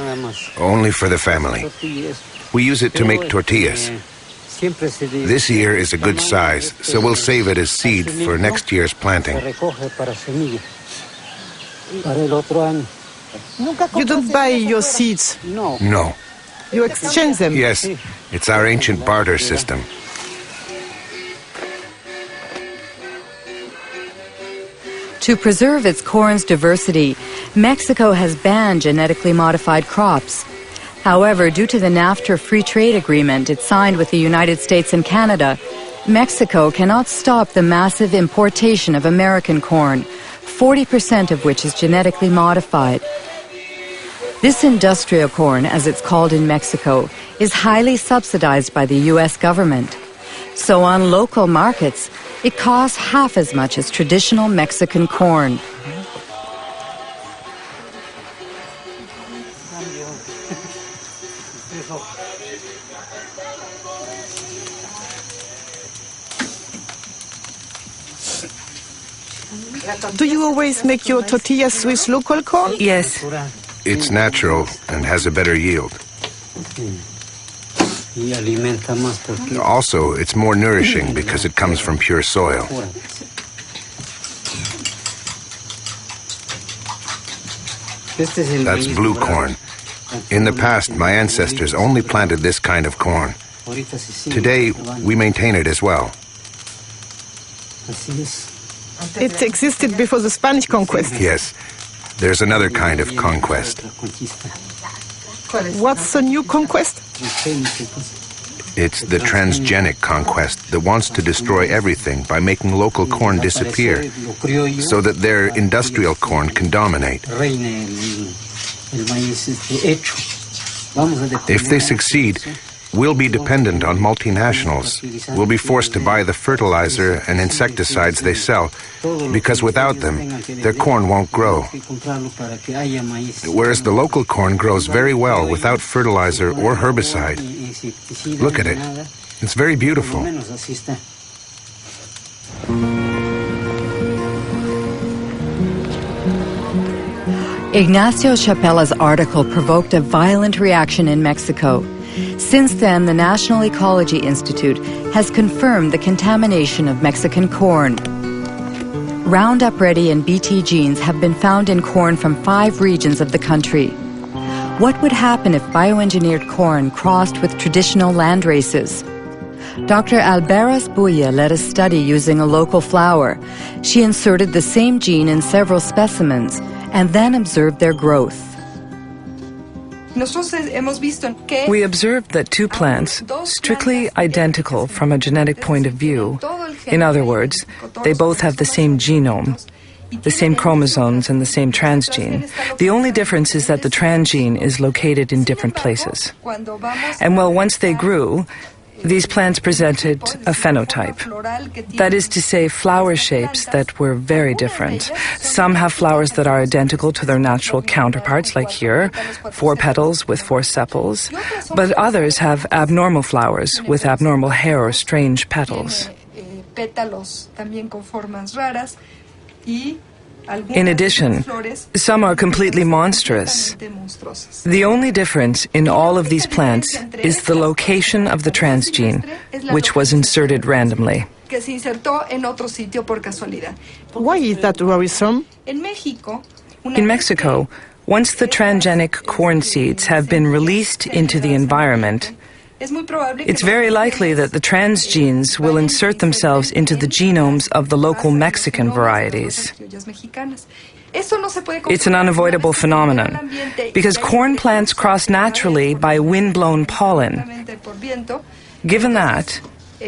Q: only for the family. We use it to make tortillas. This year is a good size, so we'll save it as seed for next year's planting.
J: You don't buy your seeds?
Q: No.
J: You exchange them?
Q: Yes, it's our ancient barter system.
D: To preserve its corn's diversity, Mexico has banned genetically modified crops. However, due to the NAFTA free trade agreement it signed with the United States and Canada, Mexico cannot stop the massive importation of American corn, 40% of which is genetically modified. This industrial corn, as it's called in Mexico, is highly subsidized by the U.S. government. So on local markets, it costs half as much as traditional Mexican corn.
J: Do you always make your tortillas with local corn?
R: Yes.
Q: It's natural and has a better yield. Also, it's more nourishing because it comes from pure soil. That's blue corn. In the past, my ancestors only planted this kind of corn. Today, we maintain it as well.
J: It existed before the Spanish conquest.
Q: Yes, there's another kind of conquest.
J: What's the new conquest?
Q: It's the transgenic conquest that wants to destroy everything by making local corn disappear so that their industrial corn can dominate. If they succeed, We'll be dependent on multinationals. We'll be forced to buy the fertilizer and insecticides they sell, because without them, their corn won't grow. Whereas the local corn grows very well without fertilizer or herbicide. Look at it. It's very beautiful.
D: Ignacio Chapela's article provoked a violent reaction in Mexico. Since then, the National Ecology Institute has confirmed the contamination of Mexican corn. Roundup Ready and Bt genes have been found in corn from 5 regions of the country. What would happen if bioengineered corn crossed with traditional land races? Dr. Alberas Buya led a study using a local flower. She inserted the same gene in several specimens and then observed their growth.
C: We observed that 2 plants, strictly identical from a genetic point of view, in other words, they both have the same genome, the same chromosomes and the same transgene. The only difference is that the transgene is located in different places. And well, once they grew, these plants presented a phenotype. That is to say, flower shapes that were very different. Some have flowers that are identical to their natural counterparts, like here, 4 petals with 4 sepals, but others have abnormal flowers with abnormal hair or strange petals. In addition, some are completely monstrous. The only difference in all of these plants is the location of the transgene, which was inserted randomly.
J: Why is that worrisome?
C: In Mexico, once the transgenic corn seeds have been released into the environment, it's very likely that the transgenes will insert themselves into the genomes of the local Mexican varieties. It's an unavoidable phenomenon, because corn plants cross naturally by wind-blown pollen. Given that,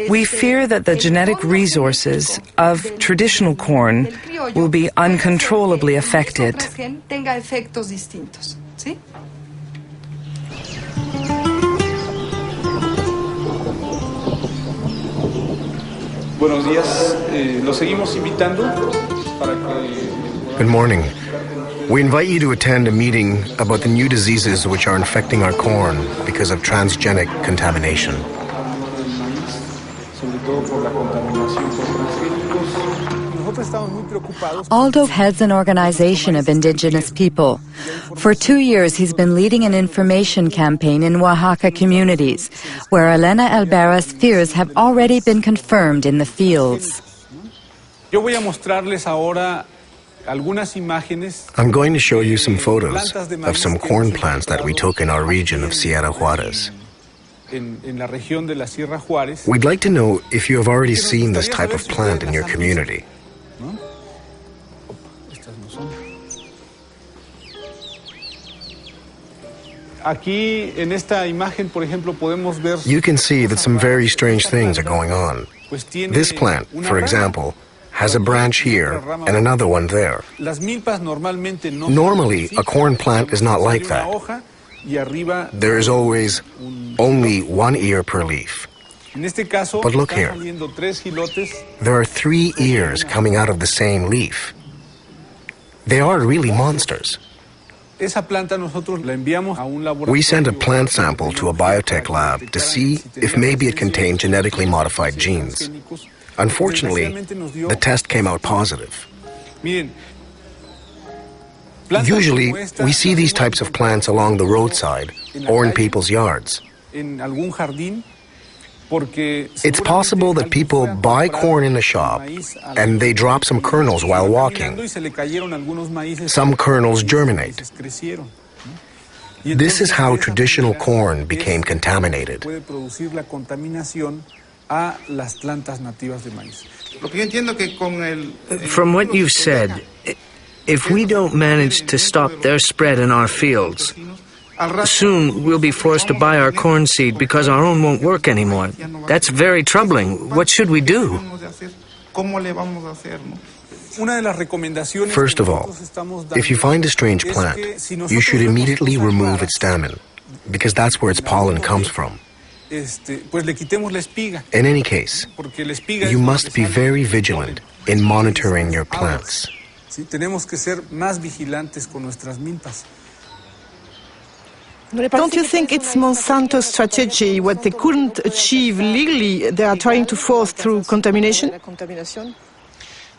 C: we fear that the genetic resources of traditional corn will be uncontrollably affected.
G: Buenos días, los seguimos invitando para que...
Q: Good morning. We invite you to attend a meeting about the new diseases which are infecting our corn because of transgenic contamination.
D: Aldo heads an organization of indigenous people. For 2 years, he's been leading an information campaign in Oaxaca communities, where Elena Alberas fears have already been confirmed in the fields.
Q: I'm going to show you some photos of some corn plants that we took in our region of Sierra Juarez. We'd like to know if you have already seen this type of plant in your community. You can see that some very strange things are going on. This plant, for example, has a branch here and another one there. Normally, a corn plant is not like that. There is always only 1 ear per leaf. But look here. There are 3 ears coming out of the same leaf. They are really monsters. We sent a plant sample to a biotech lab to see if maybe it contained genetically modified genes. Unfortunately, the test came out positive. Usually, we see these types of plants along the roadside or in people's yards. It's possible that people buy corn in a shop and they drop some kernels while walking. Some kernels germinate. This is how traditional corn became contaminated.
R: From what you've said, if we don't manage to stop their spread in our fields, soon we'll be forced to buy our corn seed because our own won't work anymore. That's very troubling. What should we do?
Q: First of all, if you find a strange plant, you should immediately remove its stamen, because that's where its pollen comes from. In any case, you must be very vigilant in monitoring your plants.
J: Don't you think it's Monsanto's strategy, what they couldn't achieve legally, they are trying to force through contamination?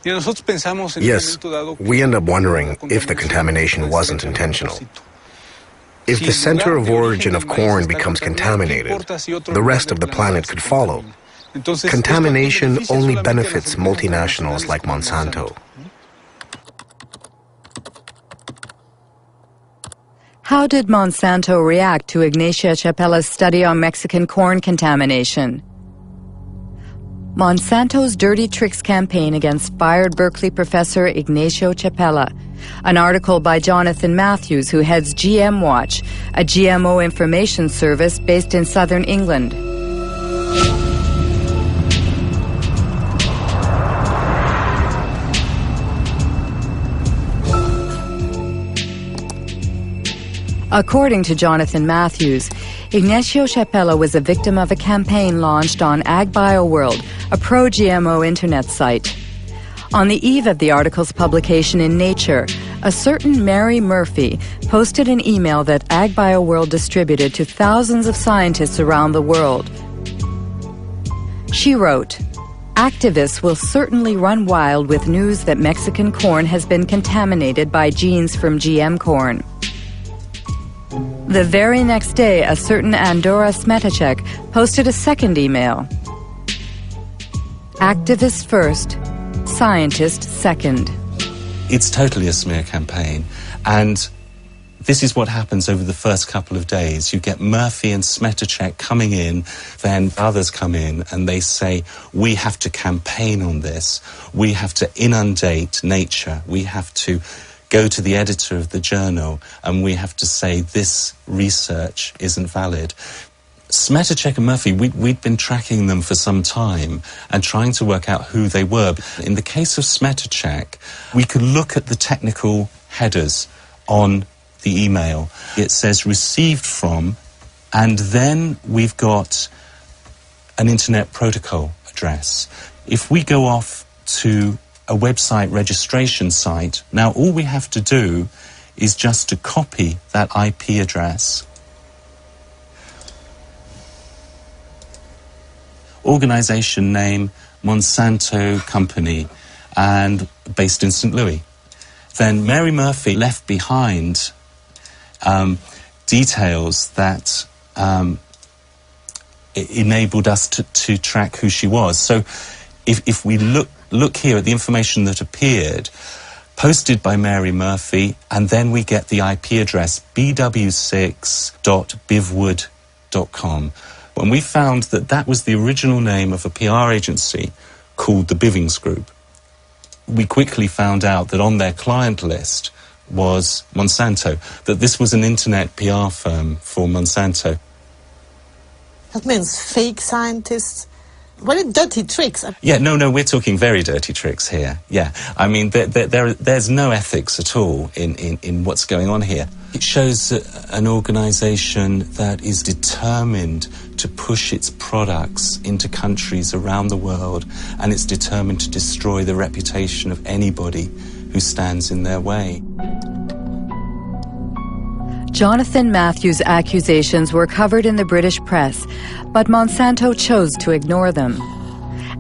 Q: Yes, we end up wondering if the contamination wasn't intentional. If the center of origin of corn becomes contaminated, the rest of the planet could follow. Contamination only benefits multinationals like Monsanto.
D: How did Monsanto react to Ignacio Chapella's study on Mexican corn contamination? Monsanto's Dirty Tricks campaign against fired Berkeley professor Ignacio Chapella. An article by Jonathan Matthews, who heads GM Watch, a GMO information service based in southern England. According to Jonathan Matthews, Ignacio Chapella was a victim of a campaign launched on AgBioWorld, a pro-GMO internet site. On the eve of the article's publication in Nature, a certain Mary Murphy posted an email that AgBioWorld distributed to thousands of scientists around the world. She wrote, "Activists will certainly run wild with news that Mexican corn has been contaminated by genes from GM corn." The very next day, a certain Andora Smetacek posted a second email. "Activists first, scientist second."
E: It's totally a smear campaign, and this is what happens over the first couple of days. You get Murphy and Smetacek coming in, then others come in and they say, we have to campaign on this, we have to inundate Nature, we have to go to the editor of the journal and we have to say this research isn't valid. Smetacek and Murphy, we'd been tracking them for some time and trying to work out who they were. In the case of Smetacek, we could look at the technical headers on the email. It says received from, and then we've got an internet protocol address. If we go off to a website registration site, now all we have to do is just to copy that IP address. Organization name, Monsanto Company, and based in St. Louis. Then Mary Murphy left behind details that enabled us to track who she was. So if we look here at the information that appeared, posted by Mary Murphy, and then we get the IP address bw6.bivwood.com. When we found that that was the original name of a PR agency called the Bivings Group, we quickly found out that on their client list was Monsanto, that this was an internet PR firm for Monsanto.
J: That means fake scientists. Very dirty tricks.
E: Yeah, no, we're talking very dirty tricks here. Yeah, I mean, there's no ethics at all in what's going on here. It shows an organization that is determined to push its products into countries around the world, and it's determined to destroy the reputation of anybody who stands in their way.
D: Jonathan Matthews' accusations were covered in the British press, but Monsanto chose to ignore them.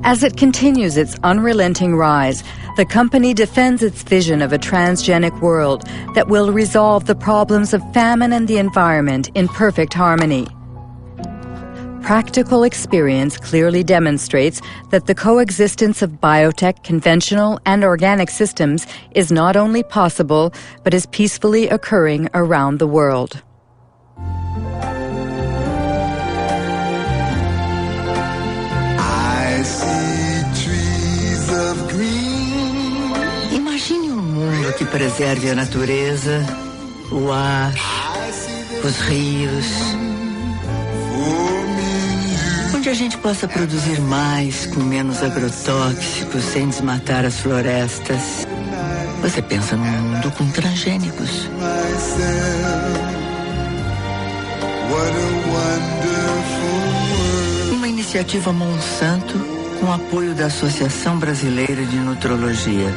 D: As it continues its unrelenting rise, the company defends its vision of a transgenic world that will resolve the problems of famine and the environment in perfect harmony. Practical experience clearly demonstrates that the coexistence of biotech, conventional, and organic systems is not only possible, but is peacefully occurring around the world.
N: I see trees of green. Imagine mundo que preserve a natureza, o ar, os rios. Onde a gente possa produzir mais com menos agrotóxicos, sem desmatar as florestas. Você pensa num mundo com transgênicos. What a wonderful world. iniciativa Monsanto com apoio da Associação Brasileira de Nutrologia.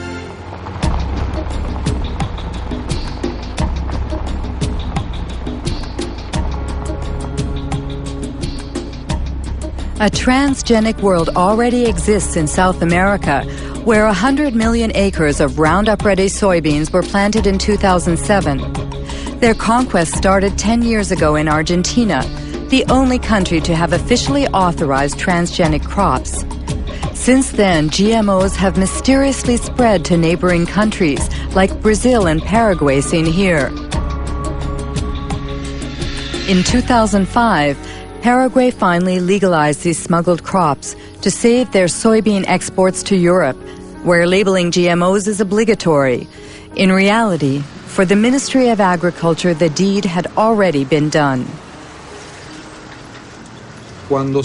D: A transgenic world already exists in South America, where 100 million acres of Roundup-ready soybeans were planted in 2007. Their conquest started 10 years ago in Argentina, the only country to have officially authorized transgenic crops. Since then, GMOs have mysteriously spread to neighboring countries, like Brazil and Paraguay seen here. In 2005, Paraguay finally legalized these smuggled crops to save their soybean exports to Europe, where labeling GMOs is obligatory. In reality, for the Ministry of Agriculture, the deed had already been done.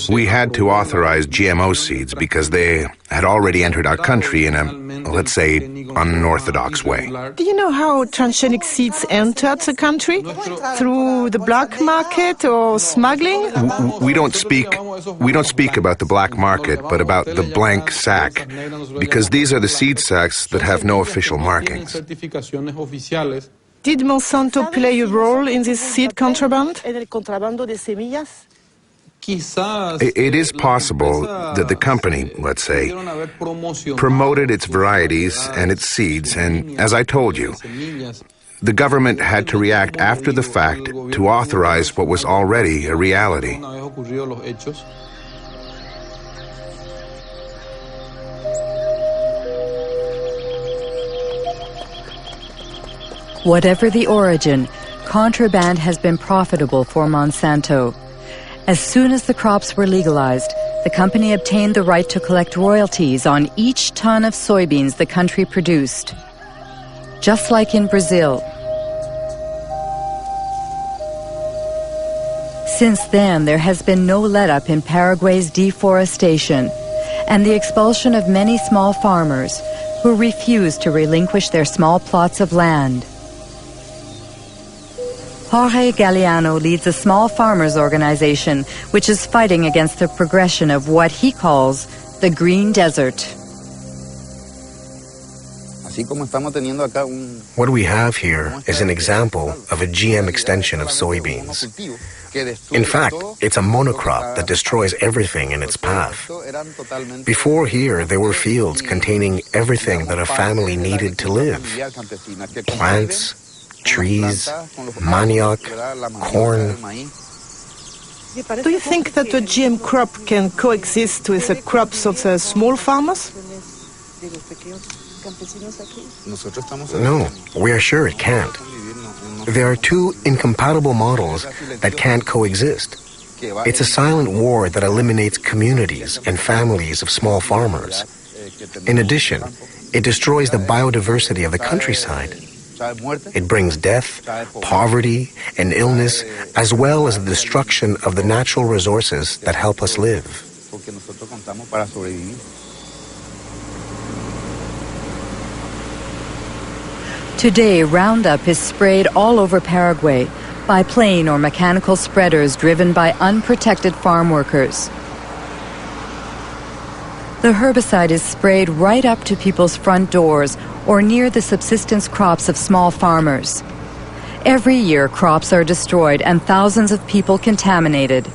Q: We had to authorize GMO seeds because they had already entered our country in a, let's say, unorthodox way.
J: Do you know how transgenic seeds entered the country? Through the black market or smuggling?
Q: We don't speak about the black market, but about the blank sack, because these are the seed sacks that have no official markings.
J: Did Monsanto play a role in this seed contraband?
Q: It is possible that the company, let's say, promoted its varieties and its seeds, and as I told you, the government had to react after the fact to authorize what was already a reality.
D: Whatever the origin, contraband has been profitable for Monsanto. As soon as the crops were legalized, the company obtained the right to collect royalties on each ton of soybeans the country produced. Just like in Brazil. Since then, there has been no let-up in Paraguay's deforestation and the expulsion of many small farmers who refuse to relinquish their small plots of land. Jorge Galeano leads a small farmers organization which is fighting against the progression of what he calls the green desert.
Q: What we have here is an example of a GM extension of soybeans. In fact, it's a monocrop that destroys everything in its path. Before here, there were fields containing everything that a family needed to live. Plants, trees, manioc, corn.
J: Do you think that a GM crop can coexist with the crops of the small farmers?
Q: No, we are sure it can't. There are two incompatible models that can't coexist. It's a silent war that eliminates communities and families of small farmers. In addition, it destroys the biodiversity of the countryside. It brings death, poverty, and illness, as well as the destruction of the natural resources that help us live.
D: Today, Roundup is sprayed all over Paraguay by plane or mechanical spreaders driven by unprotected farm workers. The herbicide is sprayed right up to people's front doors or near the subsistence crops of small farmers. Every year, crops are destroyed and thousands of people contaminated.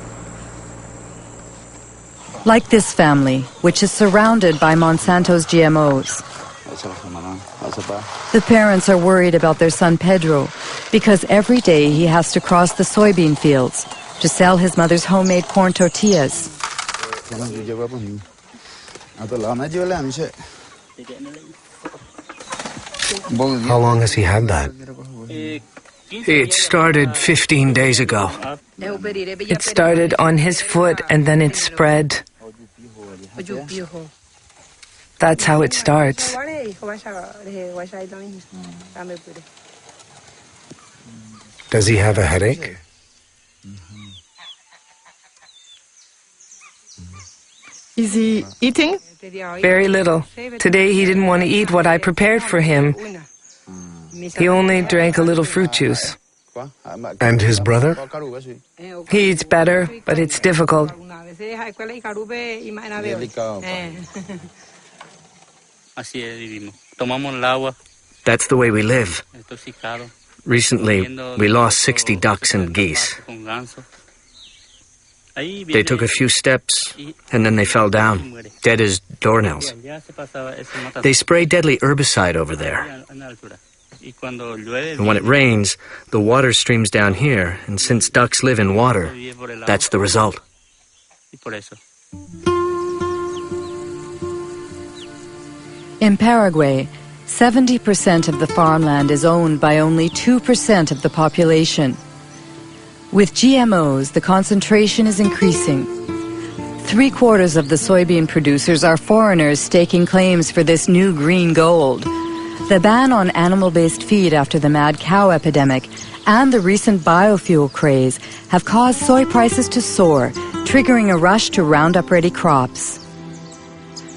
D: Like this family, which is surrounded by Monsanto's GMOs. The parents are worried about their son Pedro because every day he has to cross the soybean fields to sell his mother's homemade corn tortillas.
Q: How long has he had that?
R: It started 15 days ago.
C: It started on his foot and then it spread. That's how it starts.
Q: Does he have a headache?
J: Is he eating?
C: Very little. Today he didn't want to eat what I prepared for him. He only drank a little fruit juice.
Q: And his brother?
C: He eats better, but it's difficult.
R: That's the way we live. Recently, we lost 60 ducks and geese. They took a few steps, and then they fell down, dead as doornails. They spray deadly herbicide over there. And when it rains, the water streams down here, and since ducks live in water, that's the result.
D: In Paraguay, 70% of the farmland is owned by only 2% of the population. With GMOs, the concentration is increasing. 3/4 of the soybean producers are foreigners staking claims for this new green gold. The ban on animal-based feed after the mad cow epidemic and the recent biofuel craze have caused soy prices to soar, triggering a rush to Roundup-ready crops.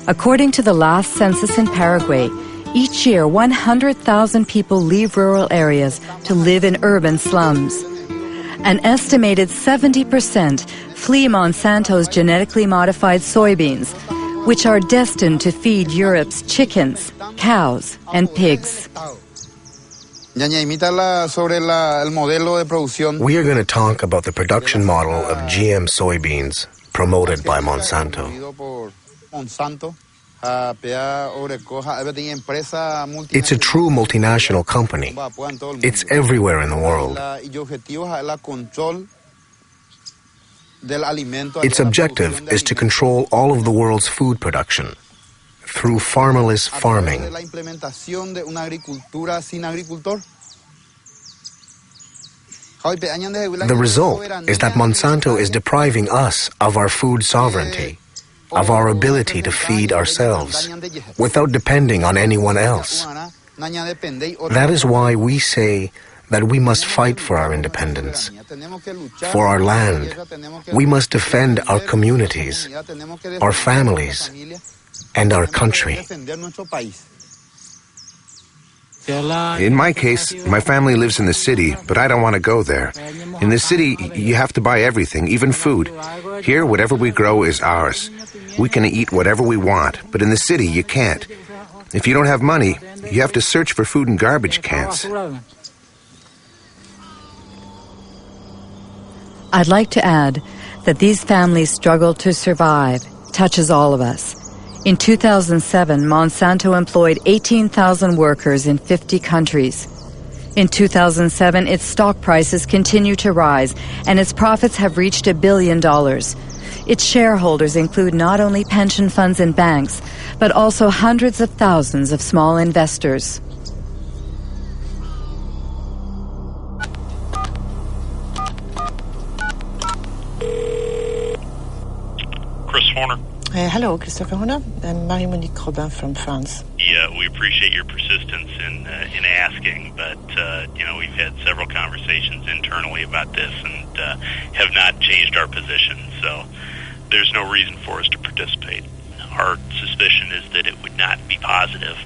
D: According to the last census in Paraguay, each year 100,000 people leave rural areas to live in urban slums. An estimated 70% flee Monsanto's genetically modified soybeans, which are destined to feed Europe's chickens, cows, and pigs.
Q: We are going to talk about the production model of GM soybeans promoted by Monsanto. It's a true multinational company. It's everywhere in the world. Its objective is to control all of the world's food production through farmerless farming. The result is that Monsanto is depriving us of our food sovereignty, of our ability to feed ourselves without depending on anyone else. That is why we say that we must fight for our independence, for our land. We must defend our communities, our families, and our country.
B: In my case, my family lives in the city, but I don't want to go there. In the city, you have to buy everything, even food. Here, whatever we grow is ours. We can eat whatever we want, but in the city, you can't. If you don't have money, you have to search for food in garbage cans.
D: I'd like to add that these families' struggle to survive touches all of us. In 2007, Monsanto employed 18,000 workers in 50 countries. In 2007, its stock prices continue to rise, and its profits have reached $1 billion. Its shareholders include not only pension funds and banks, but also hundreds of thousands of small investors.
F: Chris Horner.
J: Hello, Christopher Horner. I'm Marie-Monique Robin from France.
F: Yeah, we appreciate your persistence in asking, but we've had several conversations internally about this and have not changed our position, so there's no reason for us to participate. Our suspicion is that it would not be positive.